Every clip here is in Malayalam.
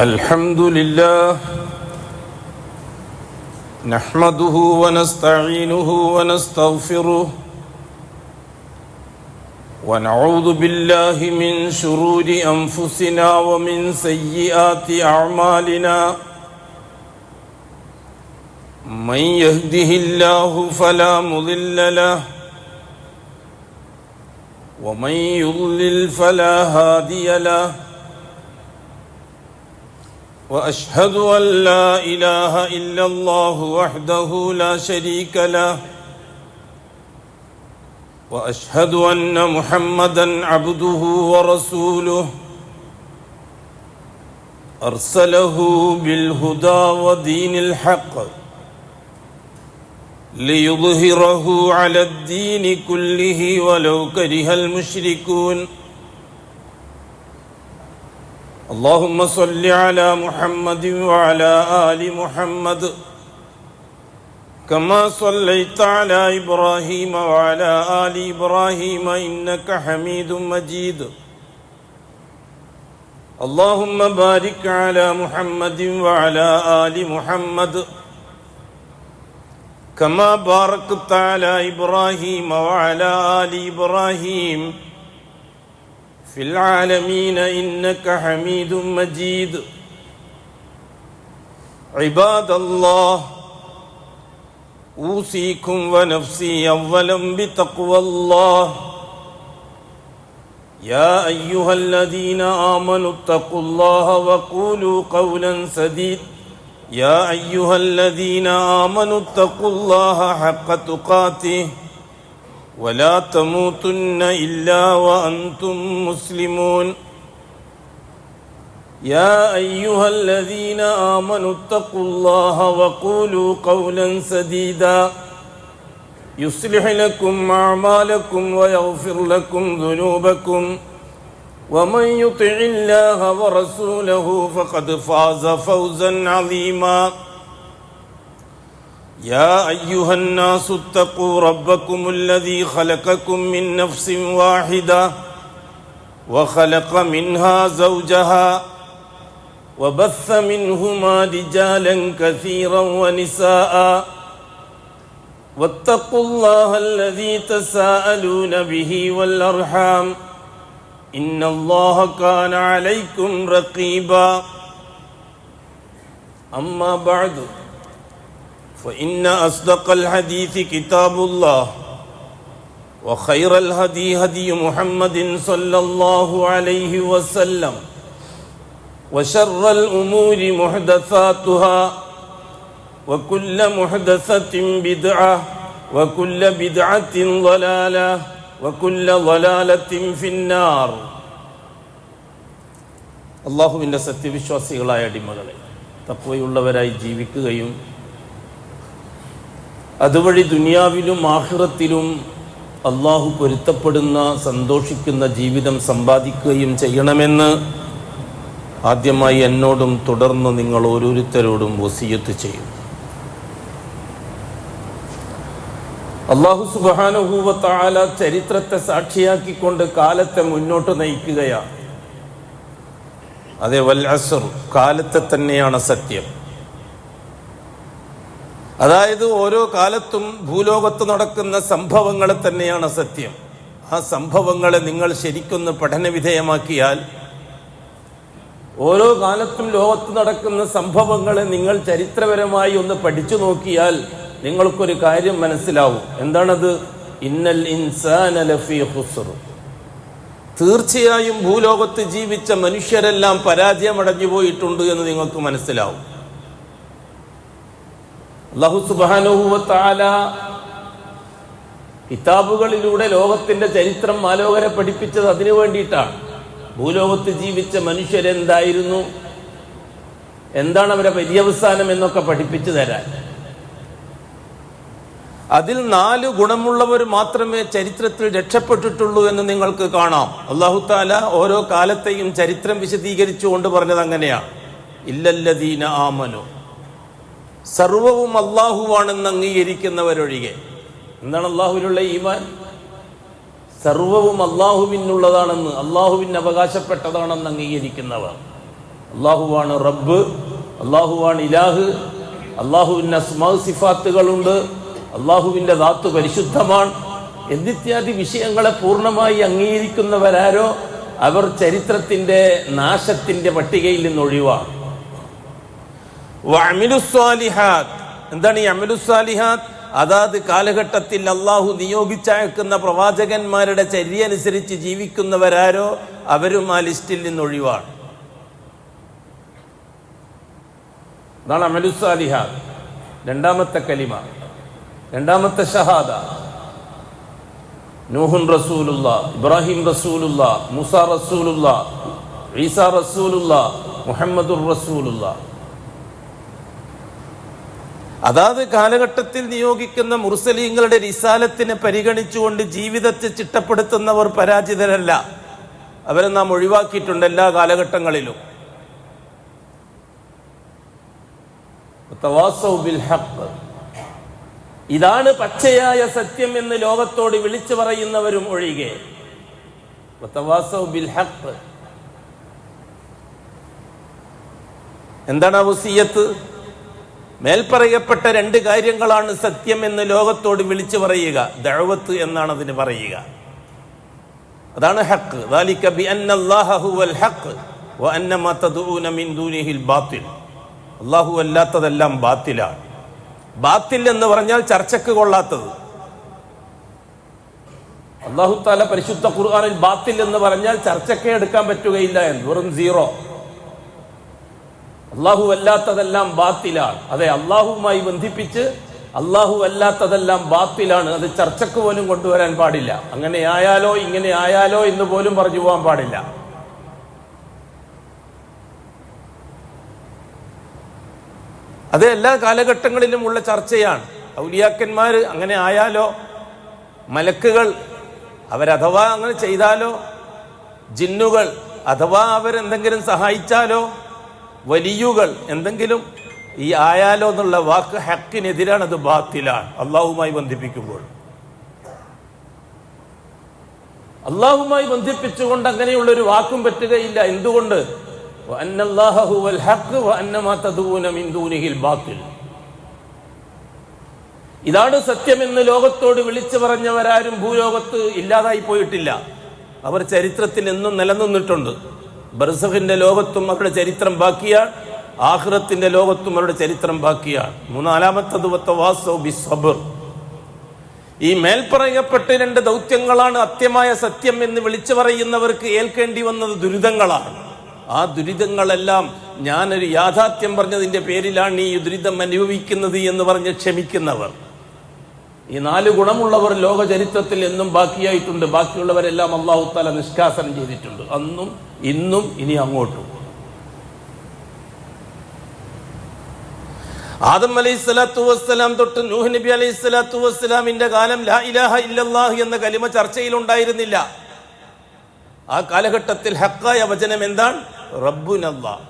الحمد لله نحمده ونستعينه ونستغفره ونعوذ بالله من شرور أنفسنا ومن سيئات أعمالنا من يهده الله فلا مضل له ومن يضلل فلا هادي له وأشهد أن لا إله إلا الله وحده لا شريك له وأشهد أن محمدًا عبده ورسوله أرسله بالهدى ودين الحق ليظهره على الدين كله ولو كره المشركون اللهم صل على محمد وعلى آل محمد كما صليت على إبراهيم وعلى آل إبراهيم إنك حميد مجيد اللهم بارك على محمد وعلى آل محمد كما باركت على إبراهيم وعلى آل إبراهيم في العالمين إنك حميد مجيد عباد الله أوصيكم ونفسي أولا بتقوى الله يا أيها الذين آمنوا اتقوا الله وقولوا قولا سديدا يا أيها الذين آمنوا اتقوا الله حق تقاته ولا تموتن إلا وأنتم مسلمون يا أيها الذين آمنوا اتقوا الله وقولوا قولا سديدا يصلح لكم أعمالكم ويغفر لكم ذنوبكم ومن يطع الله ورسوله فقد فاز فوزا عظيما يا أيها الناس اتقوا ربكم الذي خلقكم من نفس واحدة وخلق منها زوجها وبث منهما رجالا كثيرا ونساء واتقوا الله الذي تساءلون به والأرحام إن الله كان عليكم رقيبا أما بعد فإن أصدق الحديث كتاب الله وخير الهدي هدي محمد صلى الله عليه وسلم وشر الأمور محدثاتها وكل محدثة بدعة وكل بدعة ضلالة وكل ضلالة في النار അല്ലാഹുവിൻ്റെ സത്യവിശ്വാസികളായ അടിമകളെ, തഖ്വയുള്ളവരായി ജീവിക്കുകയും അതുവഴി ദുനിയാവിലും ആഖിറത്തിലും അള്ളാഹു പൊരുത്തപ്പെടുന്ന സന്തോഷിക്കുന്ന ജീവിതം സമ്പാദിക്കുകയും ചെയ്യണമെന്ന് ആദ്യമായി എന്നോടും തുടർന്ന് നിങ്ങൾ ഓരോരുത്തരോടും വസിയത്ത് ചെയ്യും. അള്ളാഹു സുബ്ഹാനഹു വ തആല ചരിത്രത്തെ സാക്ഷിയാക്കിക്കൊണ്ട് കാലത്തെ മുന്നോട്ട് നയിക്കുകയാണ്. അതെ, വൽ അസ്ർ, കാലത്തെ തന്നെയാണ് സത്യം. അതായത് ഓരോ കാലത്തും ഭൂലോകത്ത് നടക്കുന്ന സംഭവങ്ങളെ തന്നെയാണ് സത്യം. ആ സംഭവങ്ങളെ നിങ്ങൾ ശരിക്കൊന്ന് പഠനവിധേയമാക്കിയാൽ, ഓരോ കാലത്തും ലോകത്ത് നടക്കുന്ന സംഭവങ്ങളെ നിങ്ങൾ ചരിത്രപരമായി ഒന്ന് പഠിച്ചു നോക്കിയാൽ നിങ്ങൾക്കൊരു കാര്യം മനസ്സിലാവും. എന്താണത്? ഇന്നൽ ഇൻസാന ലഫീ ഖുസ്ർ. തീർച്ചയായും ഭൂലോകത്ത് ജീവിച്ച മനുഷ്യരെല്ലാം പരാജയമടഞ്ഞു പോയിട്ടുണ്ട് എന്ന് നിങ്ങൾക്ക് മനസ്സിലാവും. അല്ലാഹു സുബ്ഹാനഹു വ തആല കിതാബുകളിലൂടെ ലോകത്തിന്റെ ചരിത്രം ആലോകരെ പഠിപ്പിച്ചത് അതിനു വേണ്ടിയിട്ടാണ്. ഭൂലോകത്ത് ജീവിച്ച മനുഷ്യരെന്തായിരുന്നു, എന്താണ് അവരുടെ പര്യവസാനം എന്നൊക്കെ പഠിപ്പിച്ചു തരാൻ. അതിൽ 4 ഗുണമുള്ളവർ മാത്രമേ ചരിത്രത്തിൽ രക്ഷപ്പെട്ടിട്ടുള്ളൂ എന്ന് നിങ്ങൾക്ക് കാണാം. അല്ലാഹു തആല ഓരോ കാലത്തെയും ചരിത്രം വിശദീകരിച്ചുകൊണ്ട് പറഞ്ഞത് അങ്ങനെയാണ്. ഇല്ലല്ലദീന ആമനു, സർവവും അള്ളാഹുവാണെന്ന് അംഗീകരിക്കുന്നവരൊഴികെ. എന്താണ് അള്ളാഹുവിനുള്ള ഈമാൻ? സർവവും അള്ളാഹുവിനുള്ളതാണെന്ന്, അള്ളാഹുവിന് അവകാശപ്പെട്ടതാണെന്ന് അംഗീകരിക്കുന്നവർ. അള്ളാഹുവാണ് റബ്ബ്, അള്ളാഹുവാണ് ഇലാഹ്, അള്ളാഹുവിൻ്റെ അസ്മാ സിഫാത്തുകളുണ്ട്, അള്ളാഹുവിൻ്റെ ദാത്ത് പരിശുദ്ധമാണ് എന്നിത്യാദി വിഷയങ്ങളെ പൂർണ്ണമായി അംഗീകരിക്കുന്നവരാരോ അവർ ചരിത്രത്തിന്റെ നാശത്തിന്റെ പട്ടികയിൽ നിന്ന് ഒഴിവാണ്. എന്താണ് ഈ അമലുസ്സാലിഹാത്ത്? അതാത് കാലഘട്ടത്തിൽ അള്ളാഹു നിയോഗിച്ചയക്കുന്ന പ്രവാചകന്മാരുടെ ചര്യ അനുസരിച്ച് ജീവിക്കുന്നവരാരോ അവരും ആ ലിസ്റ്റിൽ നിന്ന് ഒഴിവാണ്. അതാണ് അമലുസ്സാലിഹാത്ത്. രണ്ടാമത്തെ കലിമ, രണ്ടാമത്തെ ഷഹാദ. നൂഹുൻ റസൂലുള്ള, ഇബ്രാഹിം റസൂലുള്ള, മൂസ റസൂലുള്ള, ഈസ റസൂലുള്ള, മുഹമ്മദുർ റസൂലുള്ള. അതാത് കാലഘട്ടത്തിൽ നിയോഗിക്കുന്ന മുർസലീങ്ങളുടെ റിസാലത്തിനെ പരിഗണിച്ചുകൊണ്ട് ജീവിതത്തെ ചിട്ടപ്പെടുത്തുന്നവർ പരാജിതരല്ല. അവരെ നാം ഒഴിവാക്കിയിട്ടുണ്ട് എല്ലാ കാലഘട്ടങ്ങളിലും. തവാസൗ ബിൽ ഹഖ്, ഇതാണ് പച്ചയായ സത്യം എന്ന് ലോകത്തോട് വിളിച്ചു പറയുന്നവരും ഒഴികെ. തവാസൗ ബിൽ ഹഖ് എന്താണ് വസിയ്യത്ത്? മേൽപ്പറയപ്പെട്ട രണ്ട് കാര്യങ്ങളാണ് സത്യം എന്ന് ലോകത്തോട് വിളിച്ചു പറയുക. ദഅവത്ത് എന്നാണ് അതിന് പറയുക. അതാണ് ഹഖ്. ദാലിക ബിഅന്നല്ലാഹ ഹുവൽ ഹഖ് വഅന്ന മാ തദഊന മിൻ ദൂനിഹിൽ ബാത്തിൽ. അല്ലാഹു അല്ലാത്തതെല്ലാം ബാത്തിലാണ്. ബാത്തിൽ എന്ന് പറഞ്ഞാൽ ചർച്ചക്ക് കൊള്ളാത്തത്. അല്ലാഹു തആല പരിശുദ്ധ ഖുർആനിൽ ബാത്തിൽ എന്ന് പറഞ്ഞാൽ ചർച്ചക്കേ എടുക്കാൻ പറ്റുകയില്ല എന്ന്, വെറും സീറോ. അള്ളാഹു അല്ലാത്തതെല്ലാം ബാത്തിലാണ്. അതെ, അള്ളാഹുവുമായി ബന്ധിപ്പിച്ച് അള്ളാഹു അല്ലാത്തതെല്ലാം ബാത്തിലാണ്, അത് ചർച്ചക്ക് പോലും കൊണ്ടുവരാൻ പാടില്ല. അങ്ങനെ ആയാലോ ഇങ്ങനെ ആയാലോ എന്ന് പോലും പറഞ്ഞു പോകാൻ പാടില്ല. അത് എല്ലാ കാലഘട്ടങ്ങളിലും ഉള്ള ചർച്ചയാണ്. ഔലിയാക്കന്മാര് അങ്ങനെ ആയാലോ, മലക്കുകൾ അവരഥവാ അങ്ങനെ ചെയ്താലോ, ജിന്നുകൾ അഥവാ അവരെന്തെങ്കിലും സഹായിച്ചാലോ, വലിയുകൾ എന്തെങ്കിലും ഈ ആയാലോ എന്നുള്ള വാക്ക് ഹക്കിനെതിരാണ്, അത് ബാത്തിലാണ്. അള്ളാഹുമായി ബന്ധിപ്പിക്കുമ്പോൾ അള്ളാഹുമായി ബന്ധിപ്പിച്ചുകൊണ്ട് അങ്ങനെയുള്ളൊരു വാക്കും പറ്റുകയില്ല. എന്തുകൊണ്ട്? ഇതാണ് സത്യമെന്ന് ലോകത്തോട് വിളിച്ചു പറഞ്ഞവരാരും ഭൂലോകത്ത് ഇല്ലാതായി പോയിട്ടില്ല. അവർ ചരിത്രത്തിൽ എന്നും നിലനിന്നിട്ടുണ്ട്. ബർസഖിന്റെ ലോകത്തും അവരുടെ ചരിത്രം ബാക്കിയാണ്, ആഖിറത്തിന്റെ ലോകത്തും അവരുടെ ചരിത്രം ബാക്കിയാണ്. മൂന്നാലാമത്തത് വതവാസൗ ബിസ്സബ്ർ. ഈ മേൽപ്പറയപ്പെട്ട രണ്ട് ദൗത്യങ്ങളാണ് അത്യമായ സത്യം എന്ന് വിളിച്ചു പറയുന്നവർക്ക് ഏൽക്കേണ്ടി വന്നത് ദുരിതങ്ങളാണ്. ആ ദുരിതങ്ങളെല്ലാം ഞാനൊരു യാഥാർത്ഥ്യം പറഞ്ഞതിന്റെ പേരിലാണ് ഈ ദുരിതം അനുഭവിക്കുന്നത് എന്ന് പറഞ്ഞ് ക്ഷമിക്കുന്നവർ. ഈ 4 ഗുണമുള്ളവർ ലോക ചരിത്രത്തിൽ എന്നും ബാക്കിയായിട്ടുണ്ട്. ബാക്കിയുള്ളവരെല്ലാം അല്ലാഹു തആല നിഷ്കാസനം ചെയ്തിട്ടുണ്ട്, അന്നും ഇന്നും ഇനി അങ്ങോട്ടും. ആദം അലൈഹിസ്സലാത്തു വസ്സലാം തൊട്ട് നൂഹ് നബി അലൈഹിസ്സലാത്തു വസ്സലാമിന്റെ കാലം ലാ ഇലാഹ ഇല്ലല്ലാഹ് എന്ന കലിമ ചർച്ചയിൽ ഉണ്ടായിരുന്നില്ല. ആ കാലഘട്ടത്തിൽ ഹക്കായ വചനം എന്താണ്? റബ്ബുനല്ലാഹ്,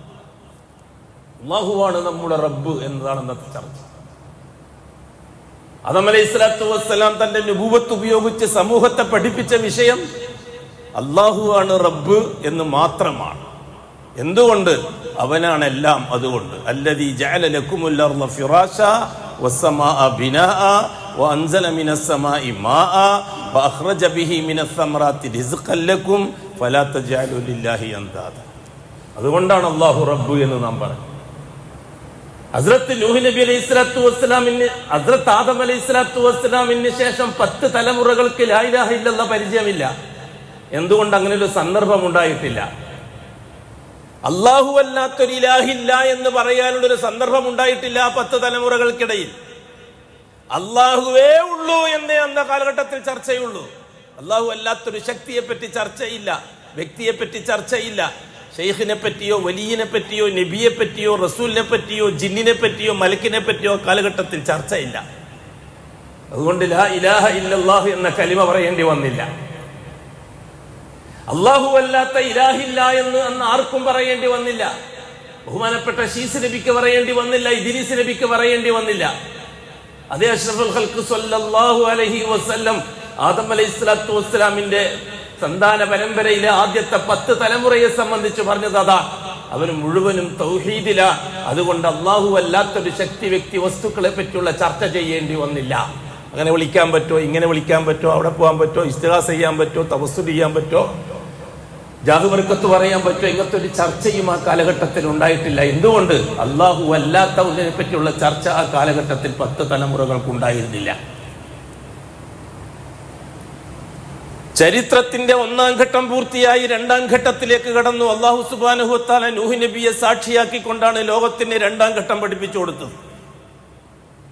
അല്ലാഹുവാണ് നമ്മുടെ റബ്ബ് എന്നതാണ് ഇന്നത്തെ ചർച്ച. ആദം അലൈഹിസ്സലാത്തു വസ്സലാം തന്റെ നുബുവത്ത് ഉപയോഗിച്ച് സമൂഹത്തെ പഠിപ്പിച്ച വിഷയം അല്ലാഹുവാണ് റബ്ബ് എന്ന് മാത്രമാണ്. എന്തുകൊണ്ട്? അവനാണ് എല്ലാം. അതുകൊണ്ട് അല്ലദീ ജഅല ലക്കുമുൽ അർള ഫിറാശാ വസ്സമാഅ ബിനാഅ വഅൻസല മിനസ് സമാഇ മാഅ വഅഖ്റജ ബിഹി മിനസ് സമറാത്തി റിസ്ഖൻ ലക്കും ഫലാ തജഅലു ലില്ലാഹി അൻദാദ. അതുകൊണ്ടാണ് അല്ലാഹു റബ്ബ് എന്ന് നാം പറയുന്നത്. ഹസ്രത്ത് നൂഹ് നബി അലൈഹിസ്സലാത്തു വസ്സലാമിന്, ഹസ്രത്ത് ആദം അലൈഹിസ്സലാത്തു വസ്സലാമിന് ശേഷം 10 തലമുറകൾക്ക് ലാ ഇലാഹ ഇല്ലല്ലാഹ് പരിചയമില്ല. എന്തുകൊണ്ട്? അങ്ങനെ ഒരു സന്ദർഭം ഉണ്ടായിട്ടില്ല. അല്ലാഹു അല്ലാത്തൊരു ഇലാഹില്ല എന്ന് പറയാനുള്ളൊരു സന്ദർഭം ഉണ്ടായിട്ടില്ല 10 തലമുറകൾക്കിടയിൽ. അല്ലാഹുവേ ഉള്ളൂ എന്നേ അന്ന കാലഘട്ടത്തിൽ ചർച്ചയുള്ളൂ. അല്ലാഹു അല്ലാത്തൊരു ശക്തിയെ പറ്റി ചർച്ചയില്ല, വ്യക്തിയെ പറ്റി ചർച്ചയില്ല, ഷെയ്ഖിനെ പറ്റിയോ വലിയനെ പറ്റിയോ നബിയെ പറ്റിയോ റസൂലിനെ പറ്റിയോ ജിന്നിനെ പറ്റിയോ മലക്കിനെ പറ്റിയോ കാലഘട്ടത്തിൽ ചർച്ചയില്ല. അതുകൊണ്ട് ലാ ഇലാഹ ഇല്ലല്ലാഹ് എന്ന കലിമ പറയേണ്ടി വന്നില്ല. അല്ലാഹു അല്ലാത്ത ഇലാഹില്ല എന്ന് അന്ന് ആർക്കും പറയേണ്ടി വന്നില്ല. ബഹുമാനപ്പെട്ട ശീസ് നബിക്ക് പറയേണ്ടി വന്നില്ല, ഇദ്രീസ് നബിക്ക് പറയേണ്ടി വന്നില്ല. അതേ അഷ്റഫുൽ ഖൽഖ് സ്വല്ലല്ലാഹു അലൈഹി വസല്ലം ആദം അലൈഹിസ്സലാത്തു വസ്സലാമിന്റെ സന്താന പരമ്പരയിലെ ആദ്യത്തെ 10 തലമുറയെ സംബന്ധിച്ച് പറഞ്ഞത് അതാ അവന് മുഴുവനും തൗഹീദിലാണ്. അതുകൊണ്ട് അള്ളാഹു അല്ലാത്തൊരു ശക്തി വ്യക്തി വസ്തുക്കളെ പറ്റിയുള്ള ചർച്ച ചെയ്യേണ്ടി വന്നില്ല. അങ്ങനെ വിളിക്കാൻ പറ്റുമോ, ഇങ്ങനെ വിളിക്കാൻ പറ്റുമോ, അവിടെ പോകാൻ പറ്റുമോ, ഇസ്തിഗാസ ചെയ്യാൻ പറ്റുമോ, തവസ്സുൽ ചെയ്യാൻ പറ്റുമോ, ജാഹുബർക്കത്ത് പറയാൻ പറ്റുമോ, ഇങ്ങനത്തെ ഒരു ചർച്ചയും ആ കാലഘട്ടത്തിൽ ഉണ്ടായിട്ടില്ല. എന്തുകൊണ്ട്? അള്ളാഹു അല്ലാത്ത ഒന്നിനെ പറ്റിയുള്ള ചർച്ച ആ കാലഘട്ടത്തിൽ 10 തലമുറകൾക്ക് ഉണ്ടായിരുന്നില്ല. ചരിത്രത്തിന്റെ 1-ാം ഘട്ടം പൂർത്തിയായി 2-ാം ഘട്ടത്തിലേക്ക് കടന്നു. അല്ലാഹു സുബ്ഹാനഹു വ തആല നൂഹ് നബിയെ സാക്ഷിയാക്കിക്കൊണ്ടാണ് ലോകത്തിന് 2-ാം ഘട്ടം പഠിപ്പിച്ചു കൊടുത്തത്.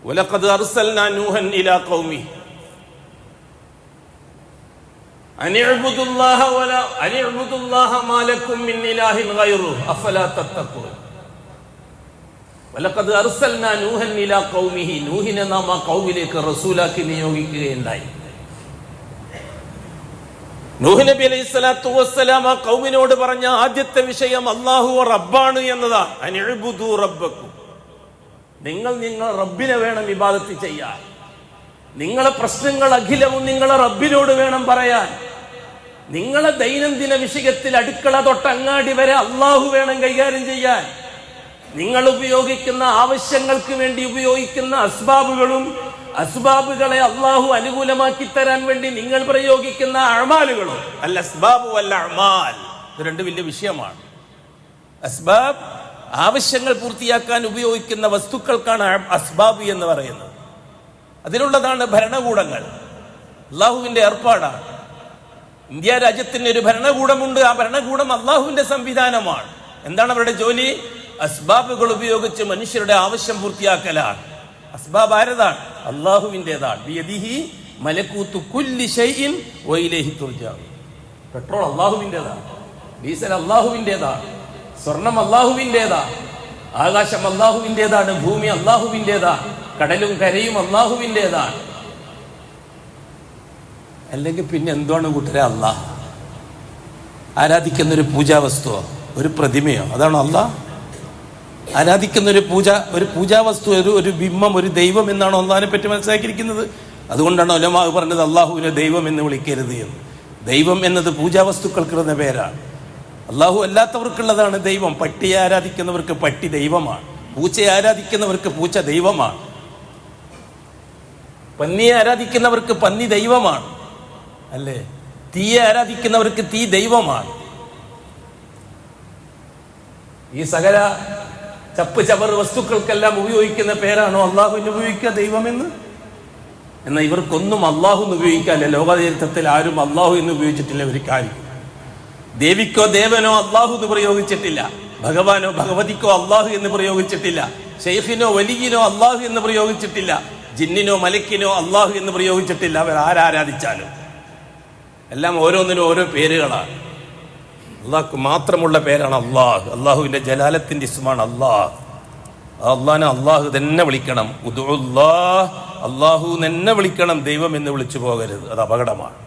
വലഖദ് അർസൽനാ നൂഹൻ ഇലാ ഖൗമി അനിഅ്ബുദുല്ലാഹ മാ ലക്കും മിൻ ഇലാഹിൻ ഗൈറു അഫലാ തത്തഖൂൻ. വലഖദ് അർസൽനാ നൂഹൻ ഇലാ ഖൗമിഹി, നൂഹിനെ നാം ആ ഖൗമിലേക്ക് റസൂലാക്കി നിയോഗിക്കുകയുണ്ടായി. നൂഹ് നബി അലൈഹി സ്വലാത്തു വസ്സലാം ആ ഖൗമിനോട് പറഞ്ഞ ആദ്യത്തെ വിഷയം അല്ലാഹു റബ്ബാണ് എന്നതാണ്. അനിഅ്ബുദു റബ്ബക്കും, നിങ്ങൾ റബ്ബിനെ വേണം ഇബാദത്ത് ചെയ്യാൻ. നിങ്ങളെ പ്രശ്നങ്ങൾ അഖിലവും നിങ്ങളെ റബ്ബിനോട് വേണം പറയാൻ. നിങ്ങളെ ദൈനംദിന വിഷയത്തിൽ അടുക്കള തൊട്ട് അങ്ങാടി വരെ അല്ലാഹു വേണം കൈകാര്യം ചെയ്യാൻ. നിങ്ങൾ ഉപയോഗിക്കുന്ന ആവശ്യങ്ങൾക്ക് വേണ്ടി ഉപയോഗിക്കുന്ന അസ്ബാബുകളെ അള്ളാഹു അനുകൂലമാക്കി തരാൻ വേണ്ടി നിങ്ങൾ പ്രയോഗിക്കുന്ന അഅ്മാലുകളും അൽ അസ്ബാബു വൽ അഅ്മാൽ, ഇത് 2 വലിയ വിഷയമാണ്. അസ്ബാബ് ആവശ്യങ്ങൾ പൂർത്തിയാക്കാൻ ഉപയോഗിക്കുന്ന വസ്തുക്കൾക്കാണ് അസ്ബാബ് എന്ന് പറയുന്നത്. അതിലുള്ളതാണ് ഭരണകൂടങ്ങൾ, അള്ളാഹുവിന്റെ ഏർപ്പാടാണ്. ഇന്ത്യ രാജ്യത്തിന് ഒരു ഭരണകൂടമുണ്ട്. ആ ഭരണകൂടം അള്ളാഹുവിന്റെ സംവിധാനമാണ്. എന്താണ് അവരുടെ ജോലി? അസ്ബാബുകൾ ഉപയോഗിച്ച് മനുഷ്യരുടെ ആവശ്യം പൂർത്തിയാക്കലാണ്. അസ്ബാബ് ആരതാണ്? അള്ളാഹുവിൻ്റെതാണ്. ബിയദിഹി മലകൂതു കുല്ലി ശൈഇൻ വഇലൈഹി തുർജഊൻ. പെട്രോൾ അള്ളാഹുവിൻ്റെതാണ്, ഡീസൽ അള്ളാഹുവിൻ്റെതാണ്, സ്വർണം അള്ളാഹുവിൻ്റെതാണ്, ആകാശം അള്ളാഹുവിൻ്റെതാണ്, ഭൂമി അള്ളാഹുവിൻ്റെതാണ്, കടലും കരയും അള്ളാഹുവിൻ്റെതാണ്. അല്ലെങ്കിൽ പിന്നെ എന്താണ് കൂട്ടരെ അള്ളാഹ്? ആരാധിക്കുന്നൊരു പൂജാവസ്തുവോ ഒരു പ്രതിമയോ അതാണോ അള്ളാഹ്? ആരാധിക്കുന്ന ഒരു പൂജാവസ്തു, ഒരു ബിംബം, ഒരു ദൈവം എന്നാണോ അള്ളാഹിനെ പറ്റി മനസ്സിലാക്കിയിരിക്കുന്നത്? അതുകൊണ്ടാണ് ഉലമാ പറഞ്ഞത് അള്ളാഹുവിനെ ദൈവം എന്ന് വിളിക്കരുത് എന്ന്. ദൈവം എന്നത് പൂജാവസ്തുക്കൾക്കുള്ള പേരാണ്. അള്ളാഹു അല്ലാത്തവർക്കുള്ളതാണ് ദൈവം. പട്ടിയെ ആരാധിക്കുന്നവർക്ക് പട്ടി ദൈവമാണ്, പൂച്ചയെ ആരാധിക്കുന്നവർക്ക് പൂച്ച ദൈവമാണ്, പന്നിയെ ആരാധിക്കുന്നവർക്ക് പന്നി ദൈവമാണ്, അല്ലേ? തീയെ ആരാധിക്കുന്നവർക്ക് തീ ദൈവമാണ്. ഈ സകല ചപ്പ് ചവറ് വസ്തുക്കൾക്കെല്ലാം ഉപയോഗിക്കുന്ന പേരാണോ അള്ളാഹുവിന് ഉപയോഗിക്കുക ദൈവമെന്ന്? എന്നാൽ ഇവർക്കൊന്നും അള്ളാഹു എന്ന് ഉപയോഗിക്കാല്ലേ. ലോകചരിത്രത്തിൽ ആരും അള്ളാഹു എന്ന് ഉപയോഗിച്ചിട്ടില്ല. ഒരു കാര്യം, ദേവിക്കോ ദേവനോ അള്ളാഹു എന്ന് പ്രയോഗിച്ചിട്ടില്ല, ഭഗവാനോ ഭഗവതിക്കോ അള്ളാഹു എന്ന് പ്രയോഗിച്ചിട്ടില്ല, ഷെയ്ഖിനോ വലിയിനോ അള്ളാഹു എന്ന് പ്രയോഗിച്ചിട്ടില്ല, ജിന്നിനോ മലക്കിനോ അള്ളാഹു എന്ന് പ്രയോഗിച്ചിട്ടില്ല. അവർ ആരാധിച്ചാലും എല്ലാം ഓരോന്നിനും ഓരോ പേരുകളാണ്. അള്ളാഹ്ക്ക് മാത്രമുള്ള പേരാണ് അള്ളാഹ്. അള്ളാഹുവിന്റെ ജലാലത്തിന്റെ ഇസ്മാണ് അള്ളാഹ്. അള്ളാഹിനെ അള്ളാഹു തന്നെ വിളിക്കണം. അള്ളാഹു തന്നെ വിളിക്കണം, ദൈവം എന്ന് വിളിച്ചു പോകരുത്. അത് അപകടമാണ്.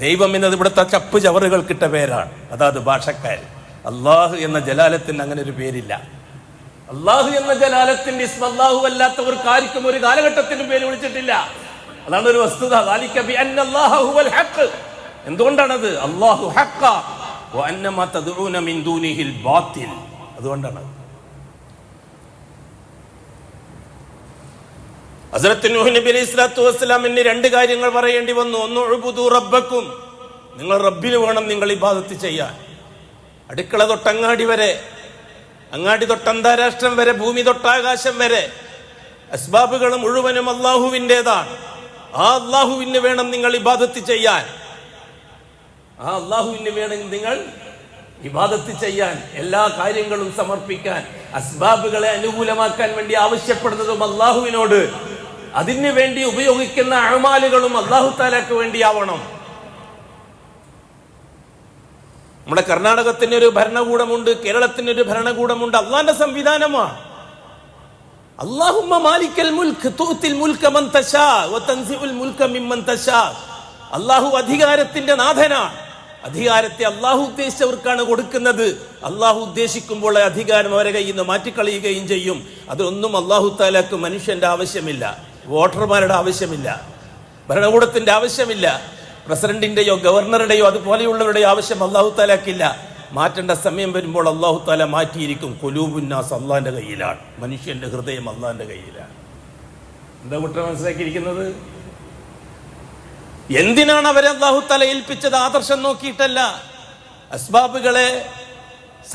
ദൈവം എന്നത് ഇവിടുത്തെ ചപ്പ് ചവറുകൾക്കിട്ട പേരാണ്, അതാത് ഭാഷക്കാർ. അള്ളാഹു എന്ന ജലാലത്തിന് അങ്ങനെ ഒരു പേരില്ല. അള്ളാഹു എന്ന ജലാലത്തിന്റെ ഇസ്മ അള്ളാഹു അല്ലാത്തവർക്ക് ആർക്കും ഒരു കാലഘട്ടത്തിനും പേര് വിളിച്ചിട്ടില്ല. അതാണ് ഒരു വസ്തുത. എന്തുകൊണ്ടാണത്? അള്ളാഹു ഹഖ വഅന്നമാ തദ്ഊന മിൻ ദൂനിഹിൽ ബാത്തിൽ. അതുകൊണ്ടാണ് ഹസ്രത്ത് നൂഹ് നബി അലൈഹി സ്വലാത്തു വസ്സലാമിന് 2 കാര്യങ്ങൾ പറയേണ്ടി വന്നു. ഒന്ന്, ഉഅ്ബുദു റബ്ബക്കും, നിങ്ങൾ റബ്ബിന് വേണം നിങ്ങൾ ഇബാദത്ത് ചെയ്യാൻ. അടുക്കള തൊട്ടങ്ങാടി വരെ, അങ്ങാടി തൊട്ട് അന്താരാഷ്ട്രം വരെ, ഭൂമി തൊട്ടാകാശം വരെ അസ്ബാബുകൾ മുഴുവനും അള്ളാഹുവിൻ്റെതാണ്. ആ അള്ളാഹുവിന് വേണം നിങ്ങൾ ഇബാദത്ത് ചെയ്യാൻ. ആ അള്ളാഹുവിന് വേണം നിങ്ങൾ ഇബാദത്ത് ചെയ്യാൻ, എല്ലാ കാര്യങ്ങളും സമർപ്പിക്കാൻ, അസ്ബാബുകളെ അനുകൂലമാക്കാൻ വേണ്ടി ആവശ്യപ്പെടുന്നതും അള്ളാഹുവിനോട്, അതിനു വേണ്ടി ഉപയോഗിക്കുന്ന അഅ്മാലുകളും അള്ളാഹു തആലക്ക് വേണ്ടിയാവണം. നമ്മുടെ കർണാടകത്തിന് ഒരു ഭരണകൂടമുണ്ട്, കേരളത്തിനൊരു ഭരണകൂടമുണ്ട്. അള്ളാന്റെ സംവിധാനമാണ്. അല്ലാഹുമ്മ മാലിക്കൽ മുൽക്ക് തുഅ്തിൽ മുൽക മൻ തശാ വതൻസിഉൽ മുൽക മിമ്മൻ തശാ. അല്ലാഹു അധികാരത്തിന്റെ നാഥനാണ്. അധികാരത്തെ അള്ളാഹു ഉദ്ദേശിച്ചവർക്കാണ് കൊടുക്കുന്നത്. അള്ളാഹു ഉദ്ദേശിക്കുമ്പോൾ അധികാരം അവരെ കയ്യിൽ നിന്ന് മാറ്റിക്കളയുകയും ചെയ്യും. അതൊന്നും അള്ളാഹു തആലക്ക് മനുഷ്യന്റെ ആവശ്യമില്ല, വോട്ടർമാരുടെ ആവശ്യമില്ല, ഭരണകൂടത്തിന്റെ ആവശ്യമില്ല, പ്രസിഡന്റിന്റെയോ ഗവർണറുടെയോ അതുപോലെയുള്ളവരുടെയോ ആവശ്യം അള്ളാഹു തആലക്കില്ല. മാറ്റേണ്ട സമയം വരുമ്പോൾ അല്ലാഹു തആല മാറ്റിയിരിക്കും. ഖുലൂബുന്നാസ് അള്ളാഹിന്റെ കയ്യിലാണ്, മനുഷ്യന്റെ ഹൃദയം അള്ളാഹിന്റെ കയ്യിലാണ്. എന്താ കുട്ടർ മനസ്സിലാക്കിയിരിക്കുന്നത്? എന്തിനാണ് അവരെ അല്ലാഹു തആല ഏൽപ്പിച്ചത്? ആദർശം നോക്കിയിട്ടല്ല, അസ്ബാബുകളെ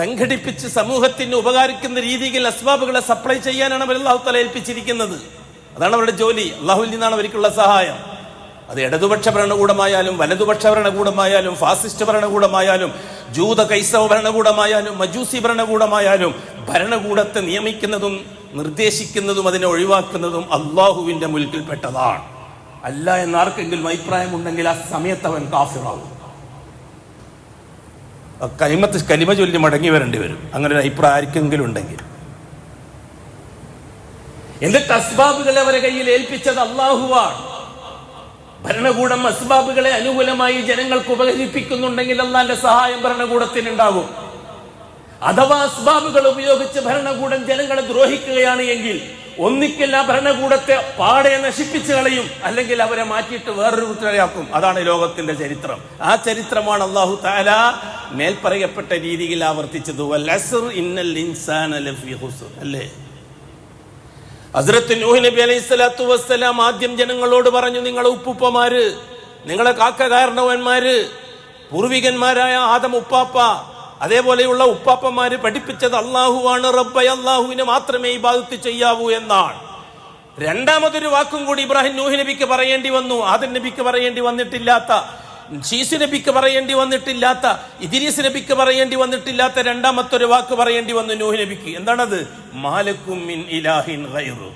സംഘടിപ്പിച്ച് സമൂഹത്തിന് ഉപകാരിക്കുന്ന രീതിയിൽ അസ്ബാബുകളെ സപ്ലൈ ചെയ്യാനാണ് അവർ അല്ലാഹു തആല ഏൽപ്പിച്ചിരിക്കുന്നത്. അതാണ് അവരുടെ ജോലി. അള്ളാഹുവിൽ നിന്നാണ് അവർക്കുള്ള സഹായം. അത് ഇടതുപക്ഷ ഭരണകൂടമായാലും വലതുപക്ഷ ഭരണകൂടമായാലും ഫാസിസ്റ്റ് ഭരണകൂടമായാലും ജൂത ക്രൈസ്തവ ഭരണകൂടമായാലും മജൂസി ഭരണകൂടമായാലും ഭരണകൂടത്തെ നിയമിക്കുന്നതും നിർദ്ദേശിക്കുന്നതും അതിനെ ഒഴിവാക്കുന്നതും അള്ളാഹുവിന്റെ മുൽക്കിൽപ്പെട്ടതാണ്. അല്ല എന്ന് ആർക്കെങ്കിലും അഭിപ്രായം ഉണ്ടെങ്കിൽ ആ സമയത്ത് അവൻ കാഫിറാകും. കലിമ ചൊല്ലി മടങ്ങി വരേണ്ടി വരും, അങ്ങനെ ഒരു അഭിപ്രായം ആർക്കെങ്കിലും ഉണ്ടെങ്കിൽ. എന്നിട്ട് അസ്ബാബുകളെ അവരെ കയ്യിൽ ഏൽപ്പിച്ചത് അള്ളാഹുവാണ്. ഭരണകൂടം അസ്ബാബുകളെ അനുകൂലമായി ജനങ്ങൾക്ക് ഉപകരിപ്പിക്കുന്നുണ്ടെങ്കിൽ അള്ളാന്റെ സഹായം ഭരണകൂടത്തിനുണ്ടാകും. അഥവാ അസ്ബാബുകൾ ഉപയോഗിച്ച് ഭരണകൂടം ജനങ്ങളെ ദ്രോഹിക്കുകയാണ് എങ്കിൽ ഒന്നിക്കൽ ആ ഭരണകൂടത്തെ പാടെ നശിപ്പിച്ചു കളയും, അല്ലെങ്കിൽ അവരെ മാറ്റിയിട്ട് വേറൊരു ഉത്തരയാക്കും. അതാണ് ലോകത്തിന്റെ ചരിത്രം. ആ ചരിത്രമാണ് അല്ലാഹു തആല മേൽപ്പറയപ്പെട്ട രീതിയിൽ ആവർത്തിച്ചത്. വൽ അസ്ർ ഇന്നൽ ഇൻസാന ലഫീ ഖുസ്ർ. അല്ലേ? ഹസ്രത്ത് നൂഹ് നബി അലൈഹിസ്സലാത്തു വസ്സലാം ആദ്യം ജനങ്ങളോട് പറഞ്ഞു, നിങ്ങളെ ഉപ്പുപ്പമാര്, നിങ്ങളെ കാരണവന്മാര്, പൂർവികന്മാരായ ആദം ഉപ്പാപ്പ, അതേപോലെയുള്ള ഉപ്പാപ്പമാര് പഠിപ്പിച്ചത് അള്ളാഹുവാണ് റബ്ബ്, അള്ളാഹുവിനെ മാത്രമേ ഇബാദത്ത് ചെയ്യാവൂ എന്നാണ്. രണ്ടാമതൊരു വാക്കും കൂടി ഇബ്രാഹിം നൂഹ് നബിക്ക് പറയേണ്ടി വന്നു. ആദം നബിക്ക് പറയേണ്ടി വന്നിട്ടില്ലാത്ത, ശീസ് നബിക്ക് പറയേണ്ടി വന്നിട്ടില്ലാത്ത, ഇദ്രീസ് നബിക്ക് പറയേണ്ടി വന്നിട്ടില്ലാത്ത രണ്ടാമത്തൊരു വാക്ക് പറയേണ്ടി വന്നു നൂഹ് നബിക്ക്. എന്താണത്? മാലക്കും മിൻ ഇലാഹിൻ ഗൈറു.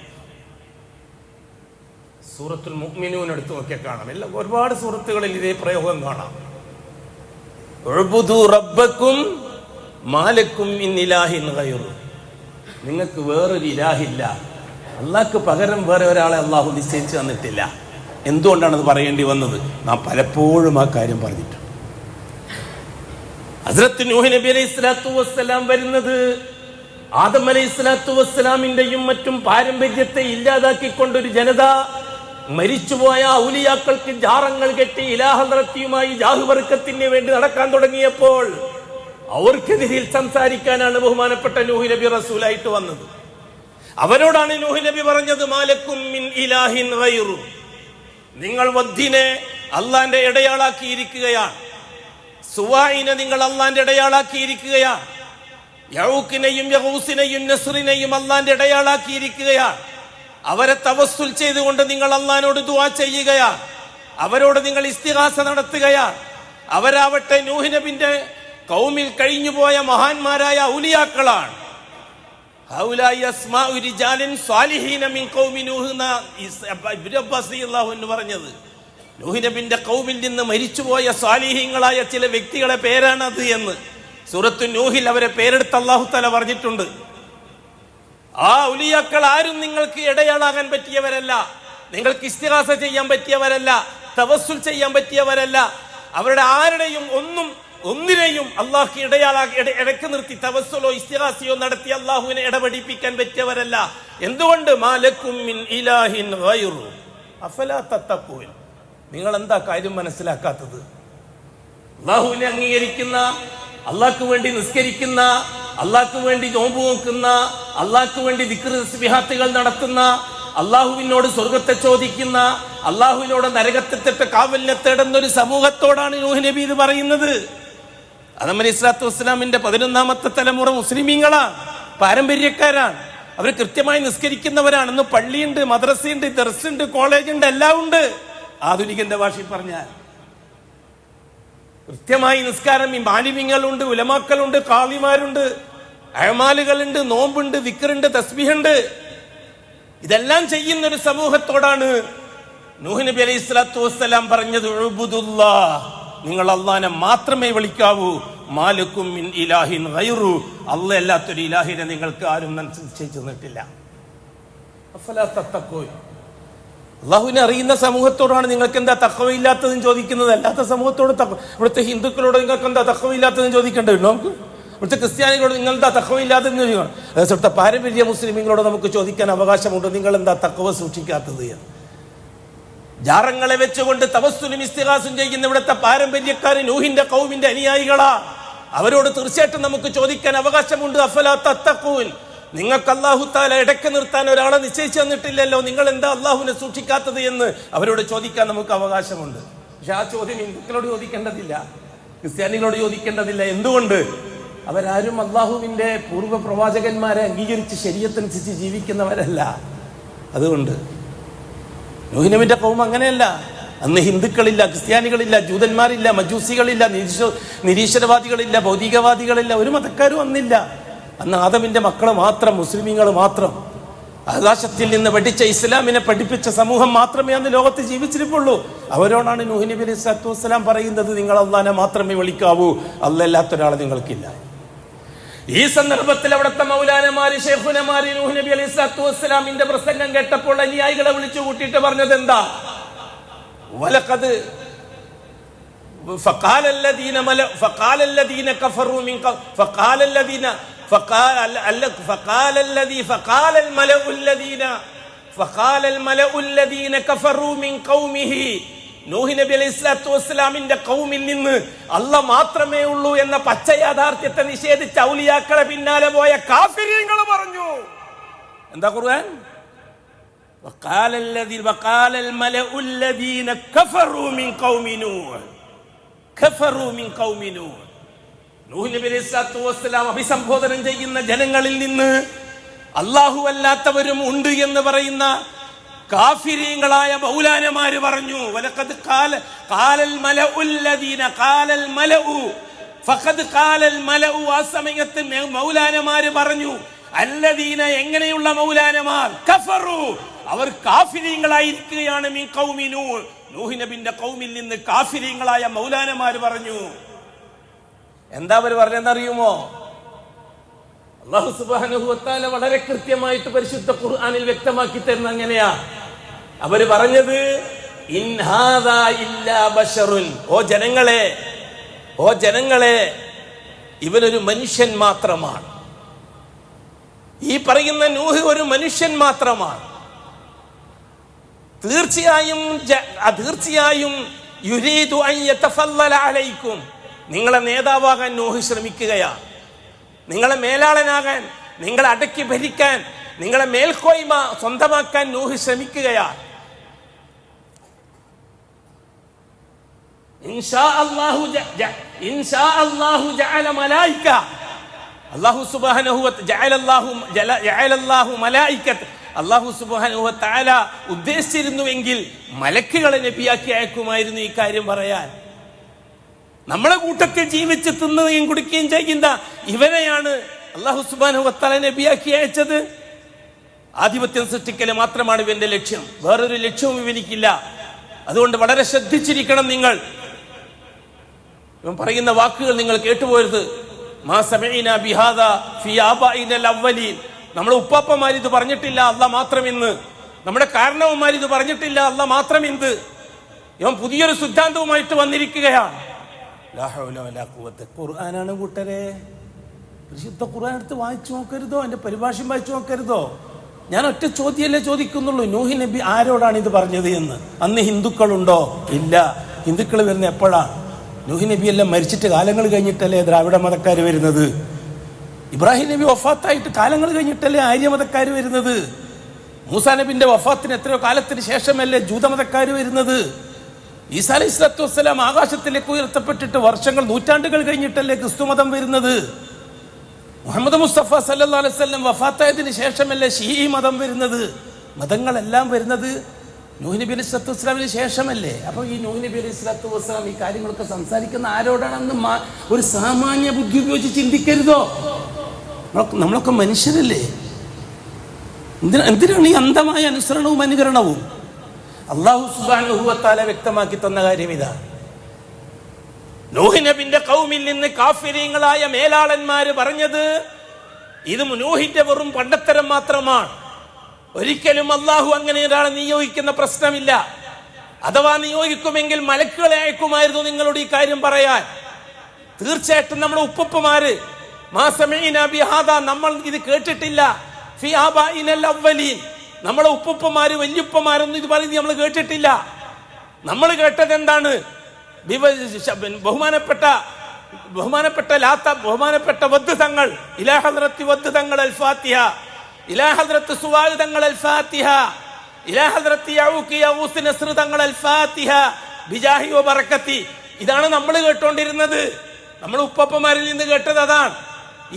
സൂറത്തുൽ മുഅ്മിനൂൻ എടുത്തു നോക്കിയാൽ കാണാം. എല്ലാം ഒരുപാട് സൂറത്തുകളിൽ ഇതേ പ്രയോഗം കാണാം. ഉഅ്ബുദു റബ്ബക്കും മാലക്കും മിൻ ഇലാഹിൻ ഗൈറു. നിങ്ങൾക്ക് വേറൊരു ഇലാഹില്ല, അള്ളാഹ്ക്ക് പകരം വേറെ ഒരാളെ അള്ളാഹു നിശ്ചയിച്ചു തന്നിട്ടില്ല. എന്തുകൊണ്ടാണത് പറയേണ്ടി വന്നത്? നാം പലപ്പോഴും ആ കാര്യം പറഞ്ഞിട്ടുണ്ട്. ഹസ്രത്ത് നൂഹ് നബി അലൈഹിസ്സലാത്തു വസ്സലാം വരുന്നത് ആദം അലൈഹിസ്സലാത്തു വസ്സലാമിന്റെയും മറ്റും പാരമ്പര്യത്തെ ഇല്ലാതാക്കിക്കൊണ്ടൊരു ജനത മരിച്ചുപോയ ഔലിയാക്കൾക്ക് ജാറങ്ങൾ കെട്ടി ഇലാഹദ്റത്തിയുമായി ജാഹുബർക്കത്തിന് വേണ്ടി നടക്കാൻ തുടങ്ങിയപ്പോൾ അവർക്കെതിരിൽ സംസാരിക്കാനാണ് ബഹുമാനപ്പെട്ട നൂഹ് നബി റസൂലായിട്ട് വന്നത്. അവരോടാണ് നൂഹ് നബി പറഞ്ഞത്, മാലക്കും മിൻ ഇലാഹിൻ ഗൈറു. നിങ്ങൾ വദ്ദിനെ അള്ളാന്റെ ഇടയാളാക്കിയിരിക്കുകയാണ്, സുവായിനെ നിങ്ങൾ അള്ളാന്റെ ഇടയാളാക്കിയിരിക്കുകയാണ്, യഊക്കിനെയും യഗൂസിനെയും നസ്റിനെയും അള്ളാന്റെ ഇടയാളാക്കിയിരിക്കുകയാണ്. അവരെ തവസ്സുൽ ചെയ്തുകൊണ്ട് നിങ്ങൾ അള്ളാനോട് ദുആ ചെയ്യുകയാണ്, അവരോട് നിങ്ങൾ ഇസ്തിഗാസ നടത്തുകയാണ്. അവരാവട്ടെ നൂഹ് നബിന്റെ കൗമിൽ കഴിഞ്ഞുപോയ മഹാന്മാരായ ഔലിയാക്കളാണ്. പറഞ്ഞത് നൂഹ് നബിന്റെ കൗമിൽ നിന്ന് മരിച്ചുപോയ സ്വാലിഹീങ്ങളായ ചില വ്യക്തികളെ പേരാണ് അത് എന്ന് സൂറത്തു നൂഹിൽ അവരെ പേരെടുത്ത് അല്ലാഹു തആല പറഞ്ഞിട്ടുണ്ട്. ആ ഔലിയാക്കൾ ആരും നിങ്ങൾക്ക് ഇടയാളാകാൻ പറ്റിയവരല്ല, നിങ്ങൾക്ക് ഇസ്തിഗാസ ചെയ്യാൻ പറ്റിയവരല്ല, തവസ്സുൽ ചെയ്യാൻ പറ്റിയവരല്ല. അവരുടെ ആരുടെയും ഒന്നിനെയും അള്ളാഹ് ഇടയ്ക്ക് നിർത്തി തവസ്സുലോ ഇസ്തിഗാസയോ നടത്തി അള്ളാഹുവിനെ ഇടപെടിപ്പിക്കാൻ പറ്റിയവരല്ല. എന്തുകൊണ്ട്? മാലക്കും മിൻ ഇലാഹിൻ ഗൈറു അഫലാ തത്തഖൂൻ. നിങ്ങൾ എന്താ കാര്യം മനസ്സിലാക്കാത്തത്? അള്ളാഹുവിനെ അംഗീകരിക്കുന്ന, അള്ളാഹ്ക്ക് വേണ്ടി നിസ്കരിക്കുന്ന, അള്ളാഹ്ക്ക് വേണ്ടി നോമ്പ് നോക്കുന്ന, അള്ളാഹ്ക്ക് വേണ്ടി ദിക്ർ തസ്ബീഹാത്തുകൾ നടത്തുന്ന, അള്ളാഹുവിനോട് സ്വർഗത്തെ ചോദിക്കുന്ന, അള്ളാഹുവിനോട് നരകത്തെ കാവലിനെ തേടുന്ന ഒരു സമൂഹത്തോടാണ് നൂഹ് നബി ഇത് പറയുന്നത്. ആദം അലൈഹിസ്സലാത്തു വസ്സലാമിന്റെ 11ാമത്തെ തലമുറ മുസ്ലിമീങ്ങളാണ്, പാരമ്പര്യക്കാരാണ്. അവർ കൃത്യമായി നിസ്കരിക്കുന്നവരാണ്. ഇന്ന് പള്ളിയുണ്ട്, മദ്രസയുണ്ട്, ദർസുണ്ട്, കോളേജുണ്ട്, എല്ലാം ഉണ്ട്. ആധുനികന്റെ ഭാഷയിൽ പറഞ്ഞാൽ കൃത്യമായി നിസ്കാരം, മാലിമ്യങ്ങളുണ്ട്, ഉലമാക്കളുണ്ട്, ഖാദിമാരുണ്ട്, അഅമാലുകളുണ്ട്, നോമ്പുണ്ട്, ദിക്റുണ്ട്, തസ്ബീഹുണ്ട്. ഇതെല്ലാം ചെയ്യുന്ന ഒരു സമൂഹത്തോടാണ് നൂഹ് നബി അലൈഹിസ്സലാത്തു വസ്സലാം പറഞ്ഞത്, ഉഅ്ബുദുല്ലാഹ്, നിങ്ങൾ അള്ളാനെ മാത്രമേ വിളിക്കാവൂ, മാലക്കും മിൻ ഇലാഹിൻ ഗൈറു, അല്ലാഹ് അല്ലാത്തൊരു ഇലാഹിനെ നിങ്ങൾക്ക് ആരും നിശ്ചയിച്ചു തന്നിട്ടില്ല. അഫലാ തത്തഖൂൻ. അള്ളാഹുവിനെ അറിയുന്ന സമൂഹത്തോടാണ് നിങ്ങൾക്ക് എന്താ തഖ്വയില്ലാത്തതെന്ന് ചോദിക്കുന്നത്. അല്ലാത്ത സമൂഹത്തോട്, ഇവിടുത്തെ ഹിന്ദുക്കളോട് നിങ്ങൾക്ക് എന്താ തഖ്വയില്ലാത്തതെന്ന് ചോദിക്കേണ്ടതുണ്ടോ? നമുക്ക് ഇവിടുത്തെ ക്രിസ്ത്യാനികളോട് നിങ്ങൾ എന്താ തഖ്വയില്ലാത്തതെന്ന് ചോദിക്കണം. അതേസമയത്തെ പാരമ്പര്യ മുസ്ലിമീങ്ങളോട് നമുക്ക് ചോദിക്കാൻ അവകാശമുണ്ട്, നിങ്ങൾ എന്താ തഖ്വ സൂക്ഷിക്കാത്തത് എന്ന്. ജാറങ്ങളെ വെച്ചുകൊണ്ട് തവസ്സുലും ഇസ്തിഗാസും ചെയ്യുന്ന ഇവിടുത്തെ പാരമ്പര്യക്കാര് നൂഹിന്റെ ഖൗമിന്റെ അനുയായികളാ. അവരോട് തീർച്ചയായിട്ടും നമുക്ക് ചോദിക്കാൻ അവകാശമുണ്ട്. അഫലാ തത്തഖൂൻ, നിങ്ങൾക്ക് അല്ലാഹു തആല ഇടയ്ക്ക് നിർത്താൻ ഒരാളെ നിശ്ചയിച്ചു തന്നിട്ടില്ലല്ലോ, നിങ്ങൾ എന്താ അള്ളാഹുവിനെ സൂക്ഷിക്കാത്തത് എന്ന് അവരോട് ചോദിക്കാൻ നമുക്ക് അവകാശമുണ്ട്. പക്ഷെ ആ ചോദ്യം ഹിന്ദുക്കളോട് ചോദിക്കേണ്ടതില്ല, ക്രിസ്ത്യാനികളോട് ചോദിക്കേണ്ടതില്ല. എന്തുകൊണ്ട്? അവരാരും അള്ളാഹുവിന്റെ പൂർവ്വ പ്രവാചകന്മാരെ അംഗീകരിച്ച് ശരീഅത്തനുസരിച്ച് ജീവിക്കുന്നവരല്ല. അതുകൊണ്ട് നൂഹ് നബിയുടെ ഖൗം അങ്ങനെയല്ല. അന്ന് ഹിന്ദുക്കളില്ല, ക്രിസ്ത്യാനികളില്ല, ജൂതന്മാരില്ല, മജൂസികളില്ല, നിരീശ്വരവാദികളില്ല, ഭൗതികവാദികളില്ല, ഒരു മതക്കാരും അന്നില്ല. അന്ന് ആദമിന്റെ മക്കള് മാത്രം, മുസ്ലിമീങ്ങൾ മാത്രം, ആകാശത്തിൽ നിന്ന് പഠിച്ച ഇസ്ലാമിനെ പഠിപ്പിച്ച സമൂഹം മാത്രമേ അന്ന് ലോകത്ത് ജീവിച്ചിരിപ്പുള്ളൂ. അവരോടാണ് നൂഹ് നബി അലൈഹി സ്വലാത്തു വസ്സലാം പറയുന്നത്, നിങ്ങൾ അള്ളാഹിനെ മാത്രമേ വിളിക്കാവൂ, അല്ലാത്തൊരാളെ നിങ്ങൾക്കില്ല. ഈ സന്ദർഭത്തിൽ അവിടുത്തെ മൗലാനമാര്, ശൈഖുനമാര് നൂഹ് നബി അലൈഹി സ്വലാത്തു വസ്സലാമിന്റെ പ്രസംഗം കേട്ടപ്പോൾ അനുയായികളെ വിളിച്ചു കൂട്ടിയിട്ട് പറഞ്ഞത് എന്താ? വലഖദ് فقال الذين كفروا من فقال الملأ الذين كفروا من قومه. നൂഹ് നബി അലൈഹി സ്വലാത്തു വസ്സലാമിന്റെ ഖൗമിൽ നിന്ന് അല്ലാഹ് മാത്രമേ ഉള്ളൂ എന്ന പച്ച യാഥാർത്ഥ്യത്തെ നിഷേധിച്ച ഔലിയാക്കളെ പിന്നാലെ പോയ കാഫിരീങ്ങൾ പറഞ്ഞു. എന്താ ഖുർആൻ? وقال الملأ الذين كفروا من قوم نوح നൂഹ് നബി അലൈഹി സ്വലാത്തു വസ്സലാം അഭിസംബോധനം ചെയ്യുന്ന ജനങ്ങളിൽ നിന്ന് അല്ലാഹു അല്ലാത്തവരും ഉണ്ട് എന്ന് പറയുന്ന കാഫിരീങ്ങളായ മൗലാനമാര് പറഞ്ഞു. വലഖദ് ഖാലൽ മലഉ, ആ സമയത്ത് മൗലാനമാര് പറഞ്ഞു. അല്ലദീന, എങ്ങനെയുള്ള മൗലാനമാർ? കഫറു, അവർ കാഫിരീങ്ങളായിരിക്കുകയാണ്. മിൻ ഖൗമി നൂഹ്, നൂഹ് നബിന്റെ ഖൗമിൽ നിന്ന് കാഫിരീങ്ങളായ മൗലാനമാര് പറഞ്ഞു. എന്താ അവർ പറഞ്ഞെന്നറിയുമോ? അല്ലാഹു സുബ്ഹാനഹു വ തആല വളരെ കൃത്യമായിട്ട് പരിശുദ്ധ ഖുർആനിൽ വ്യക്തമാക്കി തരുന്ന അങ്ങനെയാ. അവര് പറഞ്ഞത്, ഇൻ ഹാദാ ഇല്ലാ ബശറുൻ, ഓ ജനങ്ങളെ, ഇവനൊരു മനുഷ്യൻ മാത്രമാണ്. ഈ പറയുന്ന നൂഹ് ഒരു മനുഷ്യൻ മാത്രമാണ്. തീർച്ചയായും യുരീദു അൻ യതഫല്ലല അലൈക്കും, നിങ്ങളെ നേതാവാകാൻ നൂഹ് ശ്രമിക്കുകയാണ്. നിങ്ങളെ മേലാളനാകാൻ, നിങ്ങളെ അടക്കി ഭരിക്കാൻ, നിങ്ങളെ മേൽക്കോയ്മ സ്വന്തമാക്കാൻ നൂഹ് ശ്രമിക്കുകയാണ്. ഇൻഷാ അല്ലാഹു ജഅല മലായിക, അല്ലാഹു സുബ്ഹാനഹു വ ജഅലല്ലാഹു മലായികത, അല്ലാഹു സുബ്ഹാനഹു വ തആല ഉദ്ദേശിച്ചിരുന്നുവെങ്കിൽ മലക്കുകളെ നബിയാക്കി അയക്കുമായിരുന്നു ഈ കാര്യം പറയാൻ. നമ്മളെ കൂട്ടത്തിൽ ജീവിച്ച് തിന്നുകയും കുടിക്കുകയും ചെയ്യുന്ന ഇവനെയാണ് അല്ലാഹു സുബ്ഹാനഹു വ തആല നബിയാക്കി അയച്ചത്. ആധിപത്യം സൃഷ്ടിക്കൽ മാത്രമാണ് ഇവന്റെ ലക്ഷ്യം, വേറൊരു ലക്ഷ്യവും ഇവനിക്കില്ല. അതുകൊണ്ട് വളരെ ശ്രദ്ധിച്ചിരിക്കണം നിങ്ങൾ. ഇവൻ പറയുന്ന വാക്കുകൾ നിങ്ങൾ കേട്ടുപോരുത്. മാ സമഇനാ ബിഹാദാ ഫീ ആബാഇനൽ അവ്വലീൻ, നമ്മുടെ ഉപ്പാപ്പമാർ ഇത് പറഞ്ഞിട്ടില്ല, അല്ലാഹ് മാത്രം ഇന്ന്. നമ്മുടെ കാരണവന്മാർ ഇത് പറഞ്ഞിട്ടില്ല, അല്ലാഹ് മാത്രം ഇന്ന്. ഇവൻ പുതിയൊരു സിദ്ധാന്തവുമായിട്ട് വന്നിരിക്കുകയാണ്. ലാ ഹൗല വലാ ഖുവത. ഖുർആനാണ് കൂട്ടരെ. പരിശുദ്ധ ഖുർആൻ എടുത്ത് വായിച്ചു നോക്കരുതോ? എൻ്റെ പരിഭാഷയും വായിച്ചു നോക്കരുതോ? ഞാൻ ഒറ്റ ചോദ്യമല്ലേ ചോദിക്കുന്നുള്ളൂ, നൂഹ് നബി ആരോടാണ് ഇത് പറഞ്ഞത് എന്ന്. അന്ന് ഹിന്ദുക്കളുണ്ടോ? ഇല്ല. ഹിന്ദുക്കൾ വരുന്ന എപ്പോഴാണ്? നൂഹ് നബി എല്ലാം മരിച്ചിട്ട് കാലങ്ങൾ കഴിഞ്ഞിട്ടല്ലേ ദ്രാവിഡ മതക്കാർ വരുന്നത്. ഇബ്രാഹിം നബി വഫാത്തായിട്ട് കാലങ്ങൾ കഴിഞ്ഞിട്ടല്ലേ ആര്യമതക്കാർ വരുന്നത്. മൂസാ നബിന്റെ വഫാത്തിന് എത്രയോ കാലത്തിന് ശേഷമല്ലേ ജൂതമതക്കാർ വരുന്നത്. ഈസാ അലൈഹി സ്വലാത്തു വസ്സലാം ആകാശത്തിലേക്ക് ഉയർത്തപ്പെട്ടിട്ട് വർഷങ്ങൾ, നൂറ്റാണ്ടുകൾ കഴിഞ്ഞിട്ടല്ലേ ക്രിസ്തുമതം വരുന്നത്. മുഹമ്മദ് മുസ്തഫ സല്ലല്ലാഹു അലൈഹി വസല്ലം വഫാത്തായതിന് ശേഷമല്ലേ ഷീഈ മതം വരുന്നത്. മതങ്ങളെല്ലാം വരുന്നത് നൂഹ് നബി അലൈഹി സ്വലാത്തു വസ്സലാമിന് ശേഷമല്ലേ. അപ്പോൾ ഈ നൂഹ് നബി അലൈഹി സ്വലാത്തു വസ്സലാം ഈ കാര്യങ്ങളൊക്കെ സംസാരിക്കുന്ന ആരോടാണെന്ന് ഒരു സാമാന്യ ബുദ്ധി ഉപയോഗിച്ച് ചിന്തിക്കരുതോ? നമ്മളൊക്കെ മനുഷ്യരല്ലേ. എന്തിനാണ് ഈ അന്ധമായ അനുസരണവും അനുകരണവും? അല്ലാഹു സുബ്ഹാനഹു വ തആല വ്യക്തമാക്കി തന്ന കാര്യം ഇതാ. നൂഹ് നബിന്റെ ഖൗമിൽ നിന്ന് കാഫിരീങ്ങളായ മേലാളന്മാര് പറഞ്ഞത്, ഇത് നൂഹിന്റെ വെറും പണ്ടത്തരം മാത്രമാണ്. ഒരിക്കലും അല്ലാഹു അങ്ങനെ ഒരാളെ നിയോഗിക്കുന്ന പ്രശ്നമില്ല. അഥവാ നിയോഗിക്കുമെങ്കിൽ മലക്കുകളെ അയക്കുമായിരുന്നു നിങ്ങളോട് ഈ കാര്യം പറയാൻ. തീർച്ചയായിട്ടും നമ്മുടെ ഉപ്പുപ്പമാര്, മാ സമഇനാ ബിഹാദാ, നമ്മൾ ഇത് കേട്ടിട്ടില്ല. ഫീ ആബാഇനൽ അവ്വലീൻ, നമ്മളെ ഉപ്പുപ്പമാര് വല്യുപ്പമാരൊന്നും ഇത് പറയുന്നത് നമ്മൾ കേട്ടിട്ടില്ല. നമ്മൾ കേട്ടത് എന്താണ്? ബഹുമാനപ്പെട്ട ബഹുമാനപ്പെട്ട ബഹുമാനപ്പെട്ട വദ്ദ് തങ്ങൾ, ഇലാ ഹദ്റത്തി വദ്ദ് തങ്ങൾ അൽ ഫാത്തിഹ, ഇലാ ഹദ്റത്ത് സുവാദ് തങ്ങൾ അൽ ഫാത്തിഹ, ഇലാ ഹദ്റത്തി യഊഖി യഊസ് നസ്ർ തങ്ങൾ അൽ ഫാത്തിഹ ബിജാഹി വ ബറക്കത്തി. ഇതാണ് നമ്മൾ കേട്ടോണ്ടിരുന്നത്. നമ്മൾ ഉപ്പപ്പമാരിൽ നിന്ന് കേട്ടത് അതാണ്.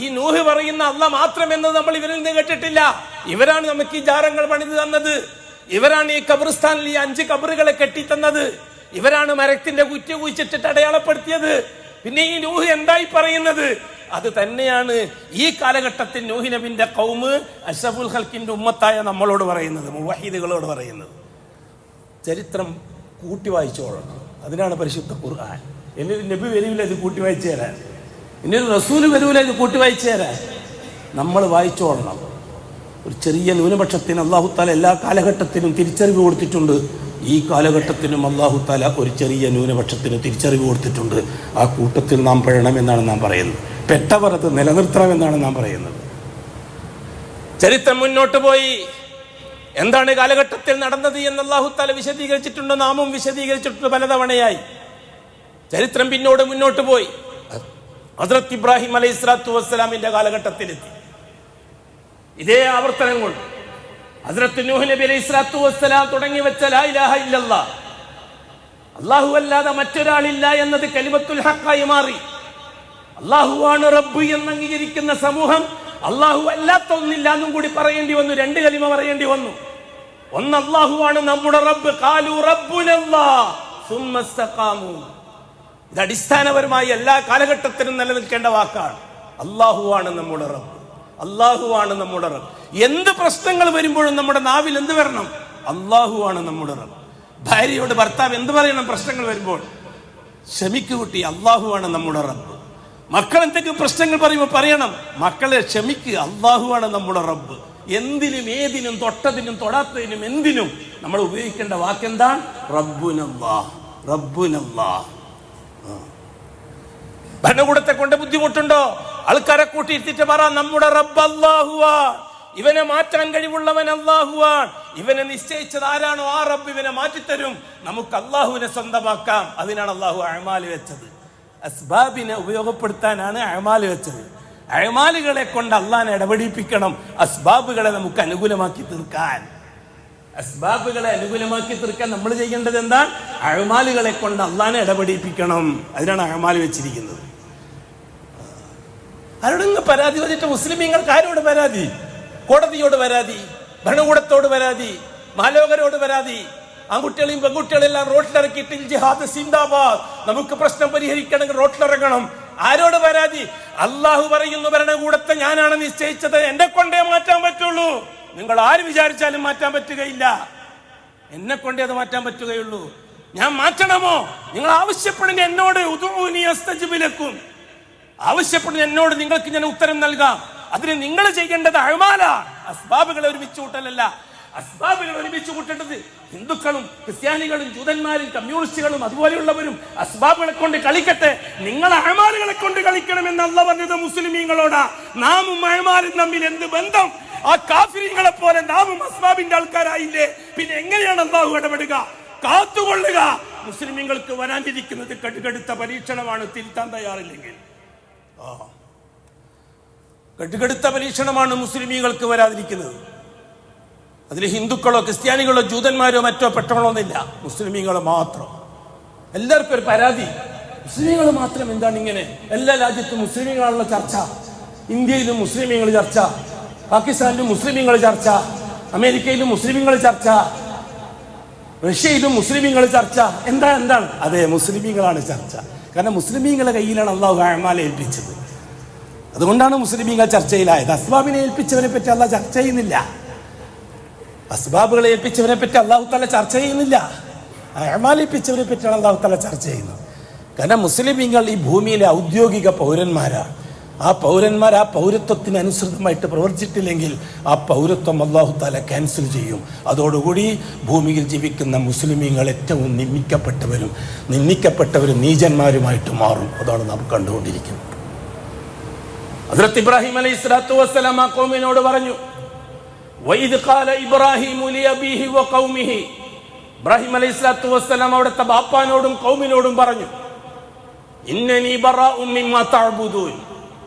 ഈ നൂഹ് പറയുന്ന അല്ലാഹ് മാത്രം എന്നത് നമ്മൾ ഇവരിൽ നിന്ന് കേട്ടിട്ടില്ല. ഇവരാണ് നമുക്ക് ഈ ജാറങ്ങൾ പണിത് തന്നത്. ഇവരാണ് ഈ ഖബർസ്ഥാനിൽ ഈ 5 ഖബറുകളെ കെട്ടിത്തന്നത്. ഇവരാണ് മരത്തിന്റെ കുറ്റി കുഴിച്ചിട്ടിട്ട് അടയാളപ്പെടുത്തിയത്. പിന്നെ ഈ നൂഹ് എന്തായി പറയുന്നത്? അത് തന്നെയാണ് ഈ കാലഘട്ടത്തിൽ നൂഹ് നബിന്റെ ഖൗമ് അഷ്റഫുൽ ഖൽക്കിന്റെ ഉമ്മത്തായ നമ്മളോട് പറയുന്നത്, മുവഹിദുകളോട് പറയുന്നത്. ചരിത്രം കൂട്ടി വായിച്ചോളണം. അതിനാണ് പരിശുദ്ധ ഖുർആൻ. എന്നൊരു നബി വരൂല ഇത് കൂട്ടി വായിച്ചു തരാൻ, എന്നൊരു റസൂല് വരൂല ഇത് കൂട്ടി വായിച്ചു തരാൻ. നമ്മൾ വായിച്ചോളണം. ഒരു ചെറിയ ന്യൂനപക്ഷത്തിന് അല്ലാഹു തആല എല്ലാ കാലഘട്ടത്തിനും തിരിച്ചറിവ് കൊടുത്തിട്ടുണ്ട്. ഈ കാലഘട്ടത്തിനും അല്ലാഹു തആല ഒരു ചെറിയ ന്യൂനപക്ഷത്തിന് തിരിച്ചറിവ് കൊടുത്തിട്ടുണ്ട്. ആ കൂട്ടത്തിൽ നാം പെടണമെന്നാണ് നാം പറയുന്നത്. പെട്ടവർ അത് നിലനിർത്തണമെന്നാണ് നാം പറയുന്നത്. ചരിത്രം മുന്നോട്ട് പോയി എന്താണ് കാലഘട്ടത്തിൽ നടന്നത് എന്ന് അല്ലാഹു തആല വിശദീകരിച്ചിട്ടുണ്ട്. നാമും വിശദീകരിച്ചിട്ടുണ്ട് പലതവണയായി. ചരിത്രം മുന്നോട്ട് പോയി. ഹദ്റത്ത് ഇബ്രാഹിം അലൈഹിസ്സലാത്തു വസ്സലാമിന്റെ കാലഘട്ടത്തിലെത്തി. ഇതേ ആവർത്തനം കൊണ്ട് ഹദ്റത്ത് നൂഹ് നബി അലൈഹിസ്സലാത്തു വസ്സലാം തുടങ്ങി വെച്ച ലാ ഇലാഹ ഇല്ലല്ലാഹ്, അല്ലാഹു അല്ലാതെ മറ്റൊരാളില്ല എന്നത് കലിമത്തുൽ ഹഖായി മാറി. അല്ലാഹുവാണ് റബ്ബ് എന്ന് അംഗീകരിക്കുന്ന സമൂഹം അല്ലാഹു അല്ലാത്ത ഒന്നില്ല എന്നും കൂടി പറയേണ്ടി വന്നു. 2 കലിമ പറയേണ്ടി വന്നു. ഒന്ന് അല്ലാഹുവാണ് നമ്മുടെ റബ്ബ്, ഖാലു റബ്ബുനല്ലാഹ് സുമ്മ ഇസ്തഖാമു. ഇത് അടിസ്ഥാനപരമായി എല്ലാ കാലഘട്ടത്തിലും നിലനിൽക്കേണ്ട വാക്കാണ്. അല്ലാഹുവാണ് നമ്മുടെ റബ്ബ്, അല്ലാഹുവാണ് നമ്മുടെ റബ്ബ്. എന്ത് പ്രശ്നങ്ങൾ വരുമ്പോഴും നമ്മുടെ നാവിൽ എന്ത് വരണം? അല്ലാഹുവാണ് നമ്മുടെ റബ്ബ്. ഭാര്യയോട് ഭർത്താവ് എന്ത് പറയണം പ്രശ്നങ്ങൾ വരുമ്പോൾ? ക്ഷമിക്കു കുട്ടി, അല്ലാഹുവാണ് നമ്മുടെ റബ്ബ്. മക്കൾ എന്തെങ്കിലും പ്രശ്നങ്ങൾ പറയുമ്പോൾ പറയണം, മക്കളെ ക്ഷമിക്കുക, അല്ലാഹുവാണ് നമ്മുടെ റബ്ബ്. എന്തിനും ഏതിനും തൊട്ടതിനും തൊടാത്തതിനും എന്തിനും നമ്മൾ ഉപയോഗിക്കേണ്ട വാക്കെന്താണ്? റബ്ബുനല്ലാഹ്, റബ്ബുനല്ലാഹ്. ഭരണകൂടത്തെ കൊണ്ട് ബുദ്ധിമുട്ടുണ്ടോ? ആൾക്കാരെ കൂട്ടിയിരുത്തിട്ട് പറ, നമ്മുടെ റബ്ബ് അല്ലാഹുവാ, ഇവനെ മാറ്റാൻ കഴിവുള്ളവൻ അല്ലാഹുവാൻ. ഇവനെ നിശ്ചയിച്ചത് ആരാണോ ആ റബ്ബ് ഇവനെ മാറ്റിത്തരും. നമുക്ക് അല്ലാഹുവിനെ സ്വന്തമാക്കാം. അതിനാണ് അല്ലാഹു അഅ്മാൽ വെച്ചത്. അസ്ബാബിനെ ഉപയോഗപ്പെടുത്താനാണ് അഅ്മാൽ വെച്ചത്. അഅ്മാലുകളെ കൊണ്ട് അല്ലാഹനെ ഇടപെടിപ്പിക്കണം, അസ്ബാബുകളെ നമുക്ക് അനുകൂലമാക്കി തീർക്കാൻ. അസ്ബാബുകളെ അനുകൂലമാക്കി തീർക്കാൻ നമ്മൾ ചെയ്യേണ്ടത് എന്താണ്? അഅ്മാലുകളെ കൊണ്ട് അല്ലാഹനെ ഇടപെടിപ്പിക്കണം. അതിനാണ് അഅ്മാൽ വെച്ചിരിക്കുന്നത്. ആരോടെങ്കിലും പരാതി വന്നിട്ട് മുസ്ലിമീങ്ങൾക്ക് ആരോട് പരാതി? കോടതിയോട് പരാതി, ഭരണകൂടത്തോട് പരാതി, മാലോകരോട് പരാതി. ആൺകുട്ടികളെയും പെൺകുട്ടികളെല്ലാം റോട്ടിലിറക്കിയിട്ട് ജിഹാദ് സിന്ദാബാദ്, നമുക്ക് പ്രശ്നം പരിഹരിക്കണമെങ്കിൽ റോട്ടിലിറങ്ങണം. ആരോട് പരാതി? അല്ലാഹു പറയുന്നു, ഭരണകൂടത്തെ ഞാനാണ് നിശ്ചയിച്ചത്, എന്നെ കൊണ്ടേ മാറ്റാൻ പറ്റുള്ളൂ. നിങ്ങൾ ആര് വിചാരിച്ചാലും മാറ്റാൻ പറ്റുകയില്ല. എന്നെ കൊണ്ടേ അത് മാറ്റാൻ പറ്റുകയുള്ളൂ. ഞാൻ മാറ്റണമോ? നിങ്ങൾ ആവശ്യപ്പെടുന്ന എന്നോട്, ഉദൂനി അസ്തജിബ് ലക്കും, ആവശ്യപ്പെടുന്ന എന്നോട് നിങ്ങൾക്ക് ഞാൻ ഉത്തരം നൽകാം. അതിന് നിങ്ങൾ ചെയ്യേണ്ടത് അഅ്മാലാണ്, അസ്ബാബുകളെ ഒരുമിച്ച് കൂട്ടലല്ല. അസ്ബാബുകൾ ഒരുമിച്ച് കൂട്ടേണ്ടത് ഹിന്ദുക്കളും ക്രിസ്ത്യാനികളും ജൂതന്മാരും കമ്മ്യൂണിസ്റ്റുകളും അതുപോലെയുള്ളവരും അസ്ബാബുകളെ കൊണ്ട് കളിക്കട്ടെ. നിങ്ങൾ അഅ്മാലുകളെ കൊണ്ട് കളിക്കണമെന്ന് അല്ലാഹു പറഞ്ഞത് മുസ്ലിമീങ്ങളോടാ. നാമും അഅ്മാലും തമ്മിൽ എന്ത് ബന്ധം? ആ കാഫിരീങ്ങളെ പോലെ നാമും അസ്ബാബിന്റെ ആൾക്കാരായില്ലേ? പിന്നെ എങ്ങനെയാണ് അല്ലാഹു ഇടപെടുക? കാത്തുകൊള്ളുക. മുസ്ലിമീങ്ങൾക്ക് വരാനിരിക്കുന്നത് കടുകടുത്ത പരീക്ഷണമാണ്, തിരുത്താൻ തയ്യാറില്ലെങ്കിൽ. കടുകടുത്ത പരീക്ഷണമാണ് മുസ്ലിമീങ്ങൾക്ക് വരാതിരിക്കുന്നത്. അതിൽ ഹിന്ദുക്കളോ ക്രിസ്ത്യാനികളോ ജൂതന്മാരോ മറ്റോ പെട്ടോളൊന്നില്ല, മുസ്ലിമീങ്ങൾ മാത്രം. എല്ലാവർക്കും ഒരു പരാതി, മുസ്ലിമീങ്ങൾ മാത്രം എന്താണ് ഇങ്ങനെ? എല്ലാ രാജ്യത്തും മുസ്ലിമീങ്ങളാണുള്ള ചർച്ച. ഇന്ത്യയിലും മുസ്ലിമീങ്ങൾ ചർച്ച, പാകിസ്ഥാനിലും മുസ്ലിമീങ്ങൾ ചർച്ച, അമേരിക്കയിലും മുസ്ലിമീങ്ങൾ ചർച്ച, റഷ്യയിലും മുസ്ലിമീങ്ങൾ ചർച്ച. എന്താണ്? അതെ, മുസ്ലിമീങ്ങളാണ് ചർച്ച. കാരണം മുസ്ലിമീങ്ങളുടെ കയ്യിലാണ് അല്ലാഹു അഅ്മാൽ ഏൽപ്പിച്ചത്. അതുകൊണ്ടാണ് മുസ്ലിമീങ്ങൾ ചർച്ചയിലായത്. അസ്ബാബിനെ ഏൽപ്പിച്ചവനെ പറ്റി അല്ലാഹു ചർച്ച ചെയ്യുന്നില്ല. അസ്ബാബുകളെ ഏൽപ്പിച്ചവരെ പറ്റി അല്ലാഹു തആല ചർച്ച ചെയ്യുന്നില്ല. അഅ്മാൽ ഏൽപ്പിച്ചവരെ പറ്റിയാണ് അല്ലാഹു തആല ചർച്ച ചെയ്യുന്നത്. കാരണം മുസ്ലിമീങ്ങൾ ഈ ഭൂമിയിലെ ഔദ്യോഗിക പൗരന്മാരാണ്. ആ പൗരന്മാർ ആ പൗരത്വത്തിന് അനുസൃതമായിട്ട് പ്രവർത്തിച്ചിട്ടില്ലെങ്കിൽ ആ പൗരത്വം അല്ലാഹു തആല ക്യാൻസൽ ചെയ്യും. അതോടുകൂടി ഭൂമിയിൽ ജീവിക്കുന്ന മുസ്ലിമീങ്ങൾ ഏറ്റവും നിന്ദിക്കപ്പെട്ടവരും നീചന്മാരുമായിട്ട് മാറും. അതാണ് നാം കണ്ടുകൊണ്ടിരിക്കുന്നത്. ഹദ്റത്ത് ഇബ്രാഹിം അലൈഹിസ്സലാത്തു വസ്സലാം ആ ഖൗമിനോട് പറഞ്ഞു, വഇദ് ഖാല ഇബ്രാഹിമു ലിഅബീഹി വഖൗമിഹി. ഇബ്രാഹിം അലൈഹിസ്സലാത്തു വസ്സലാം അവിടുത്തെ ബാപ്പാനോടും ഖൗമിനോടും പറഞ്ഞു, ഇന്നനി ബറാഉം മിമ്മാ തഅബുദൂൻ.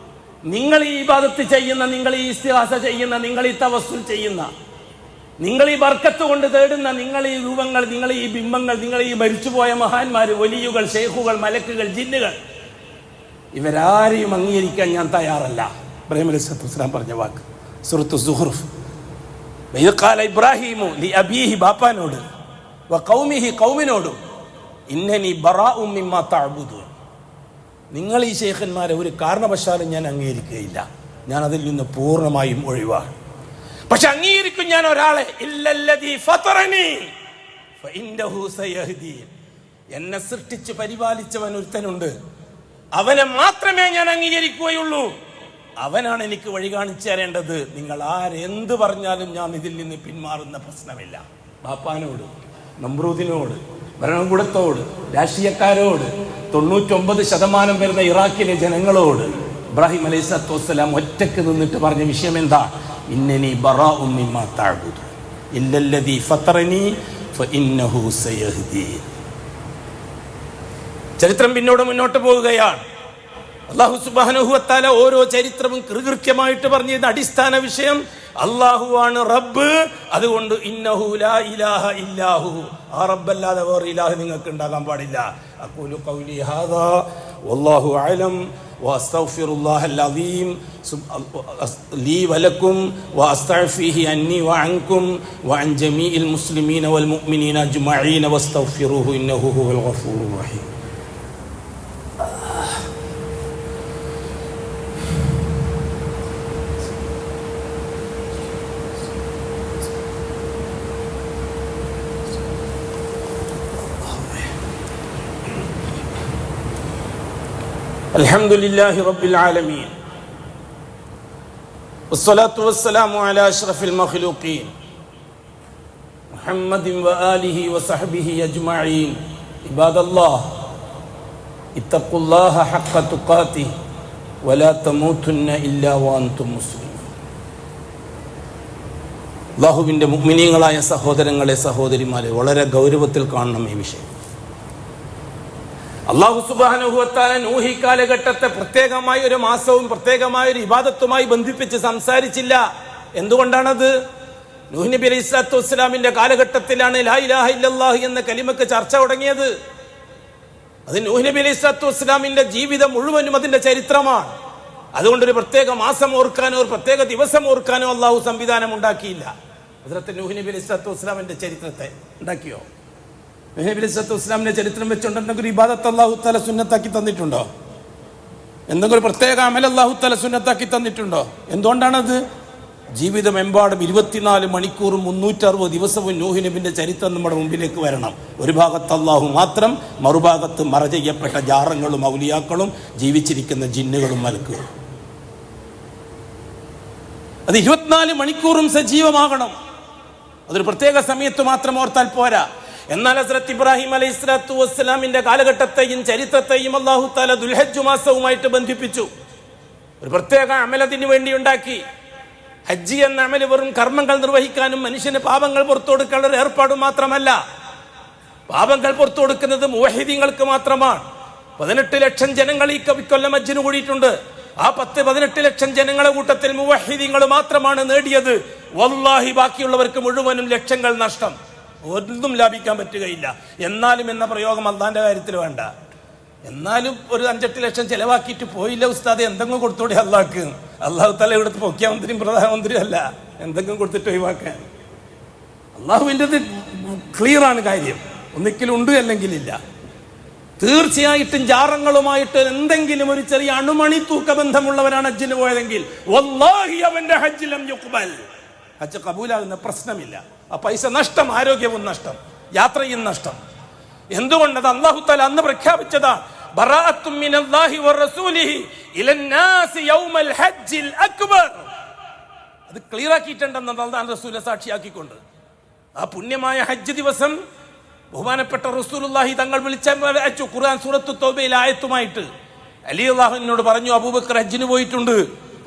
നിങ്ങൾ ഈ ഇബാദത്ത് ചെയ്യുന്ന, നിങ്ങൾ ഈ ഇസ്തിഗാസ ചെയ്യുന്ന, നിങ്ങൾ ഈ തവസ്സുൽ ചെയ്യുന്ന, നിങ്ങൾ ഈ ബർക്കത്ത് കൊണ്ട് തേടുന്ന, നിങ്ങൾ ഈ രൂപങ്ങൾ, നിങ്ങൾ ഈ ബിംബങ്ങൾ, നിങ്ങൾ ഈ മരിച്ചുപോയ മഹാന്മാര്, വലിയുകൾ, ഷെയ്ഖുകൾ, മലക്കുകൾ, ജിന്നുകൾ, ഇവരാരെയും അംഗീകരിക്കാൻ ഞാൻ തയ്യാറല്ല. ഇബ്രാഹിം അലൈഹിസ്സലാത്തു വസ്സലാം പറഞ്ഞ വാക്ക് സൂറത്തു സുഹ്റുഫ്. ഖാല ഇബ്രാഹിമു ലി അബീഹി, ബാപ്പാനോട്, വ ഖൗമിഹി, ഖൗമിനോടും, ഇന്നനി ബറാഉം മിമ്മാ തഅബുദൂൻ. നിങ്ങൾ ഈ ശൈഖന്മാരെ ഒരു കാരണവശാലും ഞാൻ അംഗീകരിക്കുകയില്ല. ഞാൻ അതിൽ നിന്ന് പൂർണ്ണമായും ഒഴിവാണ്. പക്ഷെ അംഗീകരിക്കും ഞാൻ ഒരാളെ, ഇല്ലല്ലദീ ഫതറനി ഫഇന്നഹു സയഹ്ദീൻ. എന്നെ സൃഷ്ടിച്ച് പരിപാലിച്ചവൻ ഒരുത്തനുണ്ട്, അവനെ മാത്രമേ ഞാൻ അംഗീകരിക്കുകയുള്ളൂ. അവനാണ് എനിക്ക് വഴി കാണിച്ചു തരേണ്ടത്. നിങ്ങൾ ആരെന്ത് പറഞ്ഞാലും ഞാൻ ഇതിൽ നിന്ന് പിന്മാറുന്ന പ്രശ്നമില്ല. ബാപ്പാനോട്, നമ്രൂദിനോട്, ഭരണകൂടത്തോട്, രാഷ്ട്രീയക്കാരോട്, 99% വരുന്ന ഇറാഖിലെ ജനങ്ങളോട് ഇബ്രാഹിം അലൈഹിസ്സലാത്തു വസ്സലാം ഒറ്റക്ക് നിന്നിട്ട് പറഞ്ഞ വിഷയം എന്താ? ഇന്നനി ബറാഉം മിമ്മാ തഅബുദൂൻ ഇല്ലല്ലദീ ഫതറനി ഫഇന്നഹു സയഹ്ദീൻ. ചരിത്രം മുന്നോട്ട് പോവുകയാണ്. അല്ലാഹു സുബ്ഹാനഹു വ തആല ഓരോ ചരിത്രവും കൃത്യമായിട്ട് പറഞ്ഞത് അടിസ്ഥാന വിഷയം അല്ലാഹുവാണ് റബ്ബ്. അതുകൊണ്ട് ഇന്നഹു ലാ ഇലാഹ ഇല്ലാഹു, ആ റബ്ബല്ലാതെ വേറെ ഇലാഹ് നിങ്ങൾക്ക് ഉണ്ടാകാൻ പാടില്ല. അഖൂലു ഖൗലി ഹാദാ വല്ലാഹു അഅലം വഅസ്തഗ്ഫിറുല്ലാഹൽ അസീം ലീ വലക്കും വഅസ്തഗ്ഫിഹി അന്നി വഅൻകും വഅൻ ജമീഇൽ മുസ്ലിമീന വൽ മുഅ്മിനീന അജ്മഈന വസ്തഗ്ഫിറുഹു ഇന്നഹു ഹുവൽ ഗഫൂറുർ റഹീം. അൽഹംദുലില്ലാഹി റബ്ബിൽ ആലമീൻ വസ്സലാത്തു വസ്സലാമു അലാ അഷ്റഫിൽ മഖ്ലൂഖീൻ മുഹമ്മദിൻ വആലിഹി വസഹ്ബിഹി അജ്മഈൻ. ഇബാദല്ലാഹ് ഇത്തഖുല്ലാഹ ഹഖ്ക തുഖാതിഹി വലാ തമൂതുന്ന ഇല്ലാ വഅൻതും മുസ്ലിമൂൻ. അല്ലാഹുവിൻ്റെ മുഅ്മിനീങ്ങളായ സഹോദരങ്ങളെ, സഹോദരിമാരെ, വളരെ ഗൗരവത്തിൽ കാണണം ഈ വിഷയം. അല്ലാഹു സുബ്ഹാനഹു വ തആല നൂഹി കാലഘട്ടത്തെ പ്രത്യേകമായ ഒരു മാസവും പ്രത്യേകമായ ഒരു ഇബാദത്തുമായി ബന്ധിപ്പിച്ച് സംസാരിച്ചില്ല. എന്തുകൊണ്ടാണത്? നൂഹ് നബി അലൈഹിസ്സലാത്തു വസ്സലാമിന്റെ കാലഘട്ടത്തിലാണ് ലാ ഇലാഹ ഇല്ലല്ലാഹ് എന്ന കലിമക്ക് ചർച്ച തുടങ്ങിയത്. അത് നൂഹ് നബി അലൈഹിസ്സലാത്തു വസ്സലാമിന്റെ ജീവിതം മുഴുവനും അതിന്റെ ചരിത്രമാണ്. അതുകൊണ്ടൊരു പ്രത്യേക മാസം ഓർക്കാനോ ഒരു പ്രത്യേക ദിവസം ഓർക്കാനോ അല്ലാഹു സംവിധാനം ഉണ്ടാക്കിയില്ല. ഹദ്റത്ത് നൂഹ് നബി അലൈഹിസ്സലാത്തു വസ്സലാമിന്റെ ചരിത്രത്തെ ഉണ്ടാക്കിയോ? നൂഹ് നബി അലൈഹിസ്സലാത്തു വസ്സലാമിന്റെ ചരിത്രം വെച്ചുകൊണ്ട് എന്തെങ്കിലും ഇബാദത്ത് അല്ലാഹു തആല സുന്നത്താക്കി തന്നിട്ടുണ്ടോ? എന്തെങ്കിലും പ്രത്യേക അമൽ അല്ലാഹു തആല സുന്നത്താക്കി തന്നിട്ടുണ്ടോ? എന്തുകൊണ്ടാണത്? ജീവിതമെമ്പാടും 24 മണിക്കൂറും 360 ദിവസവും നൂഹ് നബിന്റെ ചരിത്രം നമ്മുടെ മുമ്പിലേക്ക് വരണം. ഒരു ഭാഗത്ത് അല്ലാഹു മാത്രം, മറുഭാഗത്ത് മറ ചെയ്യപ്പെട്ട ജാറങ്ങളും ഔലിയാക്കളും ജീവിച്ചിരിക്കുന്ന ജിന്നുകളും മലക്കുകളും. അത് 24 മണിക്കൂറും സജീവമാകണം. അതൊരു പ്രത്യേക സമയത്ത് മാത്രം ഓർത്താൽ പോരാ. എന്നാൽ ഹസ്രത്ത് ഇബ്രാഹിം അലൈഹിസ്സലാത്തു വസ്സലാമിന്റെ കാലഘട്ടത്തെയും ചരിത്രത്തെയും അല്ലാഹു തആല ദുൽഹജ്ജ് മാസവുമായിട്ട് ബന്ധിപ്പിച്ചു. ഒരു പ്രത്യേക അമലത്തിന് വേണ്ടി ഉണ്ടാക്കി. ഹജ്ജ് എന്ന അമല് വെറും കർമ്മങ്ങൾ നിർവഹിക്കാനും മനുഷ്യന് പാപങ്ങൾ പുറത്തു കൊടുക്കാനുള്ള ഒരു ഏർപ്പാട് മാത്രമല്ല. പാപങ്ങൾ പുറത്തു കൊടുക്കുന്നത് മുവഹിദീങ്ങൾക്ക് മാത്രമാണ്. 18 ലക്ഷം ജനങ്ങൾ ഈ കൊല്ലം ഹജ്ജിന് കൂടിയിട്ടുണ്ട്. ആ 18 ലക്ഷം ജനങ്ങളെ കൂട്ടത്തിൽ മുവഹിദീങ്ങൾ മാത്രമാണ് നേടിയത്. വല്ലാഹി ബാക്കിയുള്ളവർക്ക് മുഴുവനും ലക്ഷങ്ങൾ നഷ്ടം, ഒന്നും ലാഭിക്കാൻ പറ്റുകയില്ല. എന്നാലും എന്ന പ്രയോഗം അള്ളാന്റെ കാര്യത്തിൽ വേണ്ട. എന്നാലും ഒരു 5-8 ലക്ഷം ചെലവാക്കിയിട്ട് പോയില്ല ഉസ്താദ്, എന്തെങ്കിലും കൊടുത്തോടെ അള്ളാഹ്ക്ക്. അള്ളാഹു തആല ഇവിടുത്തെ മുഖ്യമന്ത്രിയും പ്രധാനമന്ത്രിയും അല്ല എന്തെങ്കിലും കൊടുത്തിട്ട് ഒഴിവാക്കാൻ. അള്ളാഹുവിൻ്റെ ക്ലിയർ ആണ് കാര്യം. ഒന്നിക്കലും ഉണ്ട്, അല്ലെങ്കിൽ ഇല്ല. തീർച്ചയായിട്ടും ജാറങ്ങളുമായിട്ട് എന്തെങ്കിലും ഒരു ചെറിയ അണുമണി തൂക്കബന്ധമുള്ളവരാണ് ഹജ്ജിന് പോയതെങ്കിൽ വല്ലാഹി അവന്റെ ഹജ്ജ് ലം യുഖ്ബൽ, ഹജ്ജ് കബൂലാകുന്ന പ്രശ്നമില്ല. ആ പൈസ നഷ്ടം, ആരോഗ്യവും നഷ്ടം, യാത്രയും നഷ്ടം. എന്തുകൊണ്ടത്? അല്ലാഹു തആല അന്ന് പ്രഖ്യാപിച്ചതാണ് ബറാഅത്തും മിനല്ലാഹി വറസൂലിഹി ഇലന്നാസി യൗമൽ ഹജ്ജിൽ അക്ബർ. അത് ക്ലിയർ ആക്കിയിട്ടുണ്ടെന്ന് അല്ലാഹു റസൂലിനെ സാക്ഷിയാക്കിക്കൊണ്ട് ആ പുണ്യമായ ഹജ്ജ് ദിവസം ബഹുമാനപ്പെട്ട റസൂലുള്ളാഹി തങ്ങൾ വിളിച്ചു. ഖുർആൻ സൂറത്തു തൗബയിൽ ആയത്തുമായിട്ട് അലി അള്ളാഹുവിനോട് പറഞ്ഞു, അബൂബക്കർ ഹജ്ജിന് പോയിട്ടുണ്ട്,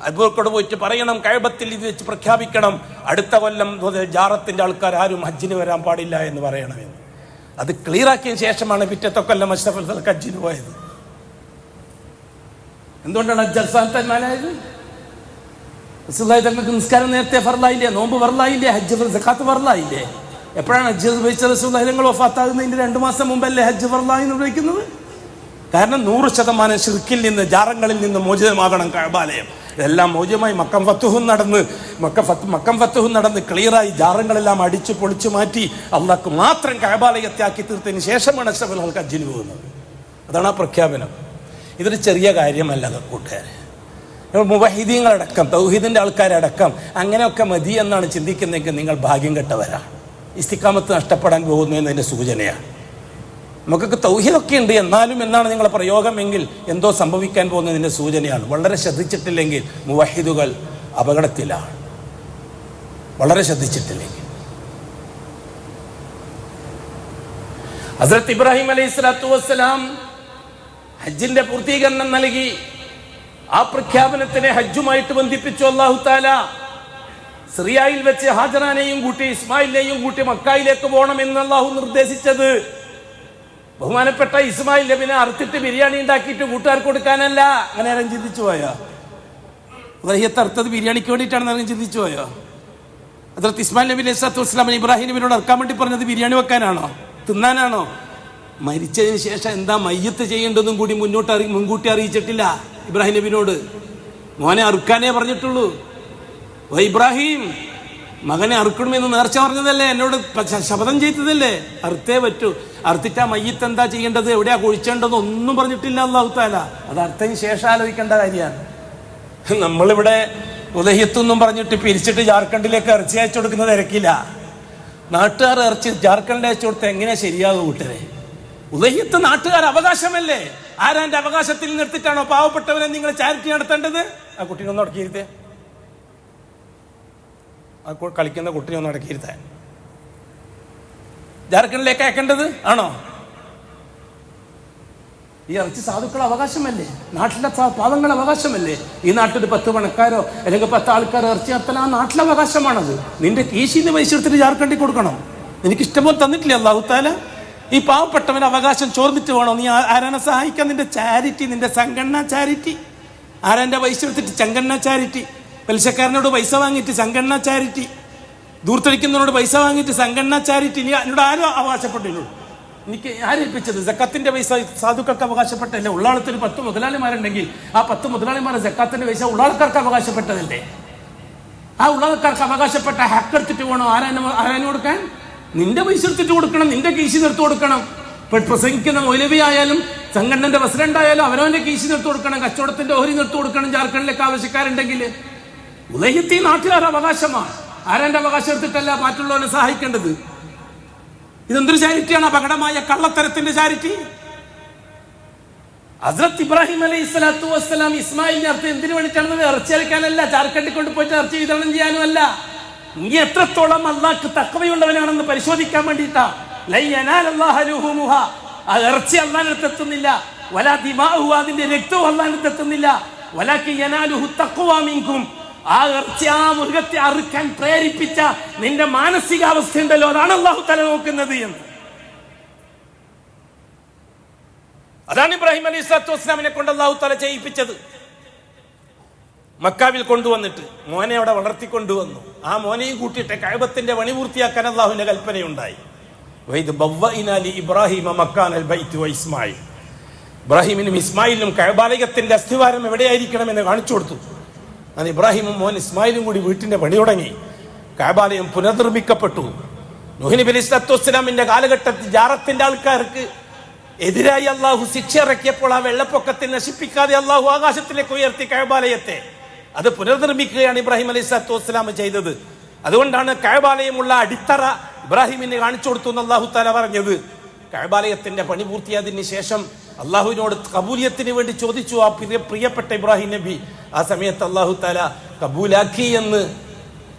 അബൂബക്കർ പോയിട്ട് പറയണം, കഅബത്തിൽ ഇത് വെച്ച് പ്രഖ്യാപിക്കണം, അടുത്ത കൊല്ലം ജാറത്തിന്റെ ആൾക്കാർ ആരും ഹജ്ജിന് വരാൻ പാടില്ല എന്ന് പറയണമെന്ന്. അത് ക്ലിയർ ആക്കിയ ശേഷമാണ് പിറ്റത്തെ കൊല്ലം അഷ്റഫുൽ ഖൽഖ് ഹജ്ജിന് പോയത്. എന്തുകൊണ്ടാണ് ഹജ്ജ് അവസാനത്തായത്? റസൂലുള്ളാഹി തങ്ങൾക്ക് നിസ്കാരം നേരത്തെ ഫർളായില്ലേ? നോമ്പ് ഫർളായില്ലേ? ഹജ്ജ് സക്കാത്ത് ഫർളായില്ലേ? എപ്പോഴാണ് ഹജ്ജ് നിർവഹിച്ച റസൂലുള്ളാഹി തങ്ങൾ വഫാത്താകുന്നതിന്റെ 2 മാസം മുമ്പല്ലേ ഹജ്ജ് ഫർളായി നിർവഹിക്കുന്നത്? കാരണം 100% ശിർക്കിൽ നിന്ന്, ജാറങ്ങളിൽ നിന്ന് മോചിതമാകണം കഅബാലയം. ഇതെല്ലാം മോചിതമായി മക്കം ഫത്തുഹും നടന്ന് ക്ലിയറായി ജാറങ്ങളെല്ലാം അടിച്ചു പൊളിച്ചു മാറ്റി അള്ളാഹ്ക്ക് മാത്രം കഅബാലയത്തെ ആക്കി തീർത്തതിന് ശേഷമാണ് അഷ്റഫുൽ ഖൽഖ് ഹജ്ജിന് പോകുന്നത്. അതാണ് ആ പ്രഖ്യാപനം. ഇതൊരു ചെറിയ കാര്യമല്ല കൂട്ടുകാരെ. മുവഹിദീങ്ങളടക്കം, തൗഹീദിന്റെ ആൾക്കാരടക്കം അങ്ങനെയൊക്കെ മതി എന്നാണ് ചിന്തിക്കുന്നതെങ്കിൽ നിങ്ങൾ ഭാഗ്യം കെട്ടവരാണ്. ഇസ്തിഖാമത്ത് നഷ്ടപ്പെടാൻ പോകുന്നു എന്നതിൻ്റെ സൂചനയാണ്. നമുക്കൊക്കെ തൗഹീദൊക്കെ ഉണ്ട് എന്നാലും എന്നാണ് നിങ്ങളുടെ പ്രയോഗമെങ്കിൽ എന്തോ സംഭവിക്കാൻ പോകുന്നതിൻ്റെ സൂചനയാണ്. വളരെ ശ്രദ്ധിച്ചിട്ടില്ലെങ്കിൽ മുവഹിദുകൾ അപകടത്തിലാണ്. വളരെ ശ്രദ്ധിച്ചിട്ടില്ലെങ്കിൽ. ഹസ്രത്ത് ഇബ്രാഹിം അലൈഹിസ്സലാത്തു വസ്സലാം ഹജ്ജിന്റെ പൂർത്തീകരണം നൽകി. ആ പ്രഖ്യാപനത്തിനെ ഹജ്ജുമായിട്ട് ബന്ധിപ്പിച്ചു അല്ലാഹു തആല. സിറിയയിൽ വെച്ച് ഹാജറാനെയും കൂട്ടി ഇസ്മായിലിനെയും കൂട്ടി മക്കയിലേക്ക് പോകണമെന്ന് അല്ലാഹു നിർദ്ദേശിച്ചത് ബഹുമാനപ്പെട്ട ഇസ്മായിൽ നബിനെ അറുത്തിട്ട് ബിരിയാണി ഉണ്ടാക്കിയിട്ട് കൂട്ടുകാർക്ക് കൊടുക്കാനല്ല. അങ്ങനെ ആരും ചിന്തിച്ചു പോയോ? ഉദഹിയത്ത് അറുത്തത് ബിരിയാണിക്ക് വേണ്ടിയിട്ടാണെന്ന് ആരും ചിന്തിച്ചു പോയോ? ഹദ്റത്ത് ഇസ്മായിൽ നബി അലൈഹിസ്സലാത്തു വസ്സലാം ഇബ്രാഹിം നബിയോട് അറുക്കാൻ വേണ്ടി പറഞ്ഞത് ബിരിയാണി വെക്കാനാണോ, തിന്നാനാണോ? മരിച്ചതിന് ശേഷം എന്താ മയ്യത്ത് ചെയ്യേണ്ടതും കൂടി മുൻകൂട്ടി അറിയിച്ചിട്ടില്ല ഇബ്രാഹിം നബിനോട്. മോനെ അറുക്കാനേ പറഞ്ഞിട്ടുള്ളൂ. ഇബ്രാഹിം, മകനെ അറുക്കണമെന്ന് നേർച്ച പറഞ്ഞതല്ലേ, എന്നോട് ശപഥം ചെയ്തതല്ലേ, അറുത്തേ പറ്റൂ. അറുത്തിട്ടാ മയ്യത്ത് എന്താ ചെയ്യേണ്ടത്, എവിടെയാ കുഴിച്ചേണ്ടത് ഒന്നും പറഞ്ഞിട്ടില്ല അല്ലാഹു തആല. അത് അർത്ഥത്തിന് ശേഷം ആലോചിക്കേണ്ട കാര്യമാണ്. നമ്മളിവിടെ ഉദഹിയത്തൊന്നും പറഞ്ഞിട്ട് പിരിച്ചിട്ട് ജാർഖണ്ഡിലേക്ക് ഇറച്ചി അയച്ചു കൊടുക്കുന്നത് ഇറക്കില്ല. നാട്ടുകാർ ഇറച്ചി ജാർഖണ്ഡിൽ അയച്ചു കൊടുത്താൽ എങ്ങനെയാ ശരിയാകും കൂട്ടരെ? ഉദഹിയത്ത് നാട്ടുകാർ അവകാശമല്ലേ? ആരാന്റെ അവകാശത്തിൽ നിർത്തിയിട്ടാണോ പാവപ്പെട്ടവനെ നിങ്ങൾ ചാരിറ്റി നടത്തേണ്ടത്? ആ കുട്ടീനെ ഒന്ന് അടക്കിയിരുത്തേ, ആ കളിക്കുന്ന കുട്ടിനെ ഒന്ന് അടക്കിയിരുത്താൻ. ജാർഖണ്ഡിലേക്ക് അയക്കേണ്ടത് ആണോ? ഈ ഇറച്ചി സാധുക്കളുടെ അവകാശമല്ലേ? നാട്ടിലെ പാവങ്ങളുടെ അവകാശമല്ലേ? ഈ നാട്ടിൽ 10 പണക്കാരോ അല്ലെങ്കിൽ 10 ആൾക്കാരോ ഇറച്ചി നടത്താൻ ആ നാട്ടിലെ അവകാശമാണത്. നിന്റെ കീശിന്ന് പൈസ എടുത്തിട്ട് ജാർഖണ്ഡിൽ കൊടുക്കണം. നിനക്ക് ഇഷ്ടംപോലെ തന്നിട്ടില്ല അല്ലാഹു തആല. ഈ പാവപ്പെട്ടവന്റെ അവകാശം ചോർന്നിട്ട് വേണോ നീ ആരാനെ സഹായിക്കാൻ? നിന്റെ ചാരിറ്റി, നിന്റെ സംഘടന ചാരിറ്റി. ആരാന്റെ പൈസ എടുത്തിട്ട് സംഘടന ചാരിറ്റി. പലിശക്കാരനോട് പൈസ വാങ്ങിയിട്ട് സംഘടന ചാരിറ്റി. ദൂർത്തടിക്കുന്നവരോട് പൈസ വാങ്ങിയിട്ട് സംഘടന ചാരിറ്റി. നീ എന്നോട് ആരോ അവകാശപ്പെട്ടില്ലൂ. എനിക്ക് ആരേൽപ്പിച്ചത്? സക്കാത്തിന്റെ പൈസ സാധുക്കൾക്ക് അവകാശപ്പെട്ടല്ലേ? ഉള്ളാളത്തിന് 10 മുതലാളിമാരുണ്ടെങ്കിൽ ആ 10 മുതലാളിമാരെ സക്കാത്തിന്റെ പൈസ ഉള്ളാൾക്കാർക്ക് അവകാശപ്പെട്ടതല്ലേ? ആ ഉള്ളാൾക്കാർക്ക് അവകാശപ്പെട്ട ഹക്കെടുത്തിട്ട് വേണോ ആരാന് കൊടുക്കാൻ? നിന്റെ പൈസ എടുത്തിട്ട് കൊടുക്കണം, നിന്റെ കീശി നിർത്തി കൊടുക്കണം. പ്രസംഗിക്കുന്ന മൗലവി ആയാലും സംഘടനന്റെ പ്രസിഡന്റ് ആയാലും അവനവന്റെ കീശി നിർത്തി കൊടുക്കണം, കച്ചവടത്തിന്റെ ഓഹരി നിർത്തി കൊടുക്കണം. ജാർഖണ്ഡിലേക്ക് ആവശ്യക്കാരുണ്ടെങ്കിൽ ഉദയത്തി നാട്ടുകാരുടെ അവകാശമാണ്. ആരാന്റെ അവകാശം എടുത്തിട്ടല്ല മറ്റുള്ളവരെ സഹായിക്കേണ്ടത്. ഇതെന്തൊരു ചാരിറ്റിയാണ്? അപകടമായ കള്ളത്തരത്തിന്റെ ചാരിറ്റി. ഹസ്രത്ത് ഇബ്രാഹിം അലൈഹിസ്സലാത്തു വസ്സലാം ഇസ്മായിലിനെ അർത്ഥം എന്തിനു വേണ്ടിയിട്ടാണെന്ന് ഇറച്ചി അരക്കാനല്ല, ജാർഖണ്ഡിൽ കൊണ്ടുപോയിട്ട് ഇറച്ചി വിതരണം ചെയ്യാനും അല്ല. നീ എത്രത്തോളം അള്ളാഹ്ക്ക് തഖ്വയുള്ളവനാണെന്ന് പരിശോധിക്കാൻ വേണ്ടിയിട്ടാ. ആ ഇറച്ചി അള്ളാഹിനടുത്ത് എത്തുന്നില്ല, വലാ ദിമാഉഹു, അതിന്റെ രക്തവും അള്ളാഹിനടുത്ത് എത്തുന്നില്ല. വലാകിൻ യനാലുഹു തഖ്വ മിൻകും, ആ ഇറച്ചി ആ മൃഗത്തെ അറുക്കാൻ പ്രേരിപ്പിച്ച നിന്റെ മാനസികാവസ്ഥ ഉണ്ടല്ലോ, അതാണ് അല്ലാഹു തആല നോക്കുന്നത് എന്ന്. അതാണ് ഇബ്രാഹിം അലൈഹിസ്സലാത്തു വസ്സലാമിനെ കൊണ്ട് അല്ലാഹു തആല ചെയ്യിപ്പിച്ചത്. മക്കാവിൽ കൊണ്ടുവന്നിട്ട് മോനെ അവിടെ വളർത്തിക്കൊണ്ടുവന്നു. ആ മോനെയും കൂട്ടിയിട്ട് കഅബത്തിന്റെ പണി പൂർത്തിയാക്കാൻ അല്ലാഹുവിന്റെ കൽപ്പനയുണ്ടായി. ഇബ്രാഹിമിനും ഇസ്മായിലിനും കഅബാലയത്തിന്റെ അസ്ഥിവാരം എവിടെയായിരിക്കണമെന്ന് കാണിച്ചു കൊടുത്തു. അത് ഇബ്രാഹിമും മോൻ ഇസ്മായിലും കൂടി വീട്ടിന്റെ പണി തുടങ്ങി. കഅബാലയം പുനർനിർമ്മിക്കപ്പെട്ടു. നൂഹ് നബി അലൈഹിസ്സലാത്തു വസ്സലാമിന്റെ കാലഘട്ടത്തിൽ ജാറത്തിന്റെ ആൾക്കാർക്ക് എതിരായി അള്ളാഹു ശിക്ഷ ഇറക്കിയപ്പോൾ ആ വെള്ളപ്പൊക്കത്തെ നശിപ്പിക്കാതെ അള്ളാഹു ആകാശത്തിലേക്ക് ഉയർത്തി കഅബാലയത്തെ. അത് പുനർനിർമ്മിക്കുകയാണ് ഇബ്രാഹിം അലൈഹിസ്സലാത്തു വസ്സലാം ചെയ്തത്. അതുകൊണ്ടാണ് കഅബാലയമുള്ള അടിത്തറ ഇബ്രാഹിമിനെ കാണിച്ചു കൊടുത്തു എന്ന് അല്ലാഹു തആല പറഞ്ഞത്. കഅബാലയത്തിന്റെ പണി പൂർത്തിയായതിന് ശേഷം അള്ളാഹുവിനോട് കബൂലിയത്തിന് വേണ്ടി ചോദിച്ചു ആ പ്രിയപ്പെട്ട ഇബ്രാഹിം നബി. ആ സമയത്ത് അല്ലാഹു തആല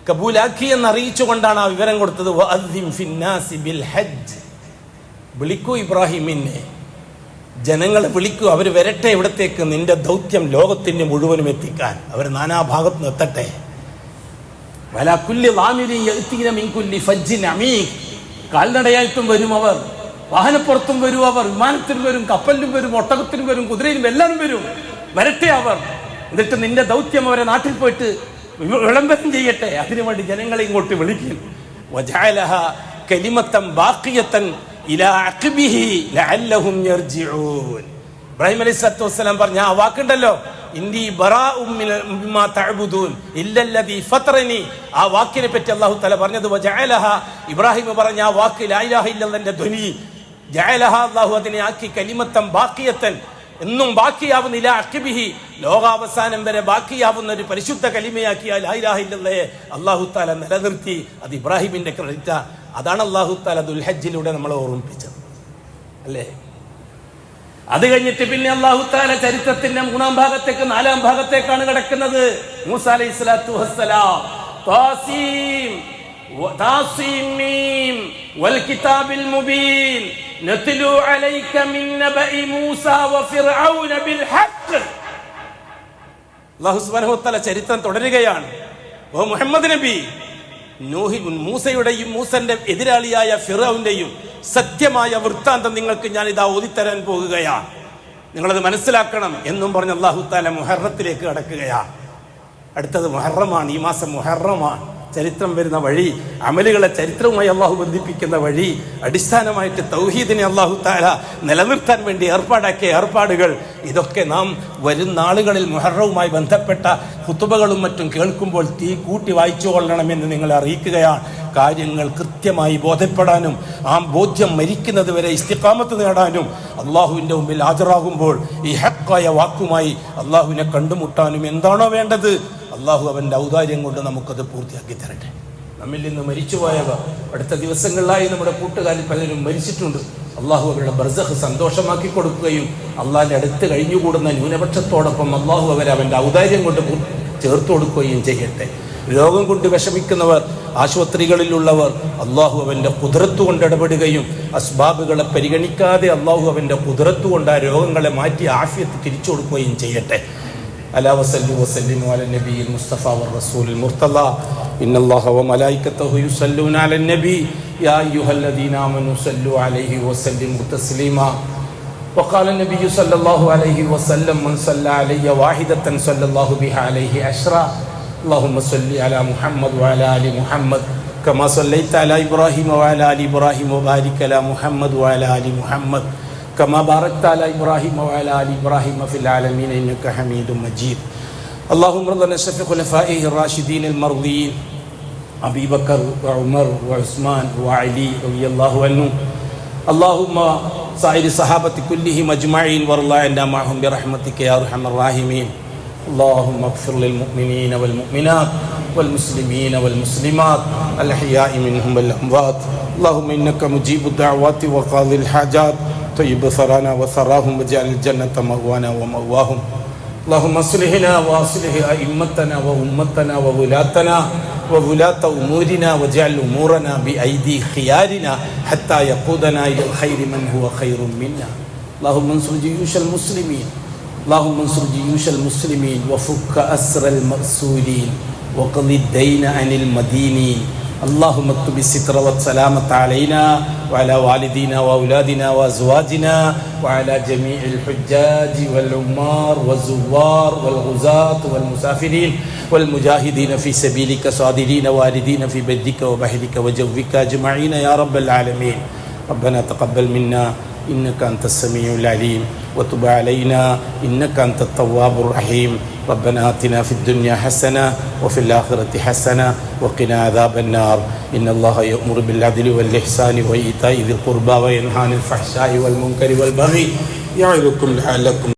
കബൂലാക്കി എന്ന് അറിയിച്ചുകൊണ്ടാണ് ആ വിവരം കൊടുത്തത്. വഅദ്ദിം ഫിന്നാസി ബിൽ ഹജ്ജ്, വിളിക്കൂ ഇബ്രാഹിമിനെ, ജനങ്ങളെ വിളിക്കൂ, അവർ വരട്ടെ ഇവിടത്തേക്ക്, നിന്റെ ദൗത്യം ലോകത്തിന് മുഴുവനും എത്തിക്കാൻ. അവർ നാനാഭാഗത്ത് നിന്ന് എത്തട്ടെ. വലാ കുല്ലി ളാമിരിൻ യഅ്തീന മിൻ കുല്ലി ഫജ്ജിൻ അമീഖ്, കാൽനടയായിട്ടും വരും അവർ, വാഹനപ്പുറത്തും വരും അവർ, വിമാനത്തിലും വരും, കപ്പലിലും വരും, ഒട്ടകത്തിലും വരും, കുതിരയിലും എല്ലാവരും വരും. വരട്ടെ അവർ, എന്നിട്ട് നിന്റെ ദൗത്യം അവരെ നാട്ടിൽ പോയിട്ട് വിളംബരം ചെയ്യട്ടെ, അതിനുവേണ്ടി ജനങ്ങളെ ഇങ്ങോട്ട് വിളിക്കും. വജഅലഹ കലിമത്തൻ ബാഖിയത്തൻ ഇലാ അഖ്ബിഹി ലഅല്ലഹും യർജിഊൻ. ഇബ്രാഹിം അലൈഹിസ്സലാത്തു വസ്സലാം പറഞ്ഞ ആ വാക്കുണ്ടല്ലോ, ഇന്നി ബറാഉം മിമ്മാ തഅബുദൂൻ ഇല്ലല്ലദീ ഫതറനി. ആ വാക്കിനെ പറ്റി അല്ലാഹു തആല പറഞ്ഞത് വജഅലഹ, ഇബ്രാഹിം പറഞ്ഞ ആ വാക്ക് ലാ ഇലാഹ ഇല്ലല്ലാഹുവിന്റെ ധ്വനി, ജഅലഹ അല്ലാഹു അതിനെ ആക്കി കലിമത്തൻ ബാഖിയത്തൻ, എന്നും ബാക്കിയാവുന്ന ഇലാ അഖ്ബിഹി, ലോകാവസാനം വരെ ബാക്കിയാവുന്ന ഒരു പരിശുദ്ധ കലിമയാക്കിയ ലാ ഇലാഹ ഇല്ലല്ലാഹ് അല്ലാഹു തആല നിലനിർത്തി. അത് ഇബ്രാഹിമിന്റെ ക്രെഡിറ്റ്. അതാണ് അല്ലാഹു തആല ദുൽഹജ്ജിലൂടെ നമ്മളെ ഓർമ്മിപ്പിച്ചത് അല്ലേ. അത് കഴിഞ്ഞിട്ട് പിന്നെ അല്ലാഹു തആല ചരിത്രത്തിന്റെ 3-ാം ഭാഗത്തേക്ക് 4-ാം ഭാഗത്തേക്കാണ് കിടക്കുന്നത്. മൂസ അലൈഹിസ്സലാത്തു വസ്സലാം താസീം മീം വൽ കിതാബിൽ മുബീൻ നത്ലു അലൈക മിൻ നബഇ മൂസ വഫിർഔന ബിൽ ഹഖ്. അല്ലാഹു സുബ്ഹാനഹു വ തആല ചരിത്രം തുടരുകയാണ്. ഓ മുഹമ്മദ് നബി, മൂസയുടെയും മൂസന്റെ എതിരാളിയായ ഫിർഔന്റെയും സത്യമായ വൃത്താന്തം നിങ്ങൾക്ക് ഞാൻ ഇതാ ഓതിത്തരാൻ പോകുകയാണ്, നിങ്ങളത് മനസ്സിലാക്കണം എന്നും പറഞ്ഞ് അല്ലാഹു തആല മുഹറത്തിലേക്ക് കടക്കുകയാണ്. അടുത്തത് മുഹറമാണ്. ഈ മാസം മുഹറമാണ്. ചരിത്രം വരുന്ന വഴി, അമലുകളെ ചരിത്രവുമായി അള്ളാഹു ബന്ധിപ്പിക്കുന്ന വഴി, അടിസ്ഥാനമായിട്ട് തൗഹീദിനെ അള്ളാഹു തആല നിലനിർത്താൻ വേണ്ടി ഏർപ്പാടാക്കിയ ഏർപ്പാടുകൾ, ഇതൊക്കെ നാം വരും നാളുകളിൽ മുഹറവുമായി ബന്ധപ്പെട്ട ഖുതുബകളും മറ്റും കേൾക്കുമ്പോൾ തീ കൂട്ടി വായിച്ചു കൊള്ളണമെന്ന് നിങ്ങളെ അറിയിക്കുകയാണ്. കാര്യങ്ങൾ കൃത്യമായി ബോധ്യപ്പെടാനും ആ ബോധ്യം മരിക്കുന്നത് വരെ ഇസ്തിഖാമത്ത് നേടാനും അള്ളാഹുവിൻ്റെ മുമ്പിൽ ഹാജരാകുമ്പോൾ ഈ ഹക്കായ വാക്കുമായി അള്ളാഹുവിനെ കണ്ടുമുട്ടാനും എന്താണോ വേണ്ടത്, അള്ളാഹു അവൻ്റെ ഔദാര്യം കൊണ്ട് നമുക്കത് പൂർത്തിയാക്കി തരട്ടെ. നമ്മിൽ നിന്ന് മരിച്ചുപോയവർ അടുത്ത ദിവസങ്ങളിലായി നമ്മുടെ കൂട്ടുകാരിൽ പലരും മരിച്ചിട്ടുണ്ട്. അള്ളാഹു അവരുടെ ബർസഖ് സന്തോഷമാക്കി കൊടുക്കുകയും അള്ളാഹിൻ്റെ അടുത്ത് കഴിഞ്ഞുകൂടുന്ന ന്യൂനപക്ഷത്തോടൊപ്പം അള്ളാഹു അവരെ അവൻ്റെ ഔദാര്യം കൊണ്ട് ചേർത്ത് കൊടുക്കുകയും ചെയ്യട്ടെ. രോഗം കൊണ്ട് വിഷമിക്കുന്നവർ, ആശുപത്രികളിലുള്ളവർ, അള്ളാഹു അവൻ്റെ കുദ്റത്ത് കൊണ്ട് ഇടപെടുകയും അസ്ബാബുകളെ പരിഗണിക്കാതെ അള്ളാഹു അവൻ്റെ കുദ്റത്ത് കൊണ്ട് ആ രോഗങ്ങളെ മാറ്റി ആഫിയത്ത് തിരിച്ചു കൊടുക്കുകയും ചെയ്യട്ടെ. അലാ വസല്ലു വസല്ലിമു അല നബിയിൽ മുസ്തഫ വറസൂലിൽ മുർത്തദ ഇന്നല്ലാഹ വമലായികതഹു യുസല്ലൂന അലൻ നബി യാ അയ്യുഹല്ലദീന ആമനു സല്ലു അലൈഹി വസല്ലിമു തസ്ലീമാ وقال النبي صلى الله عليه وسلم من صلى علي واحدة صلى الله بها عليه عشرا اللهم صل على محمد وعلى آل محمد كما صليت على إبراهيم وعلى آل إبراهيم وبارك على محمد وعلى آل محمد كما باركت على إبراهيم وعلى آل إبراهيم في العالمين إنك حميد مجيد اللهم رضنا عن خلفائه الراشدين المرضيين أبي بكر وعمر وعثمان وعلي رضي الله عنهم اللهم سائر الصحابة كلهم أجمعين وارض عنا معهم برحمتك يا أرحم الراحمين اللهم اغفر للمؤمنين والمؤمنات والمسلمين والمسلمات الأحياء منهم والأموات اللهم إنك مجيب الدعوات وقاضي الحاجات طيب ثرانا وثراهم واجعل الجنة مأوانا ومأواهم اللهم اصلحنا واصلح أئمتنا وأمتنا وولاتنا وولاة أمورنا واجعل أمورنا بأيدي خيارنا حتى يقودنا إلى الخير من هو خير منا اللهم انصر جيوش المسلمين اللهم انصر جيوش المسلمين وفك أسر المأسورين وقض الدين عن المدينين اللهم اكتب الستر والسلامة علينا وعلى والدينا وأولادنا وأزواجنا وعلى جميع الحجاج والعمار والزوار والغزاة والمسافرين والمجاهدين في سبيلك صادرين واردين في بدك وبحرك وجوك أجمعين يا رب العالمين ربنا تقبل منا إنك أنت السميع العليم وتب علينا إنك أنت التواب الرحيم ربنا آتنا في الدنيا حسنة وفي الآخرة حسنة وقنا عذاب النار إن الله يأمر بالعدل والإحسان وإيتاء ذي القربى وينهى عن الفحشاء والمنكر والبغي يعظكم لعلكم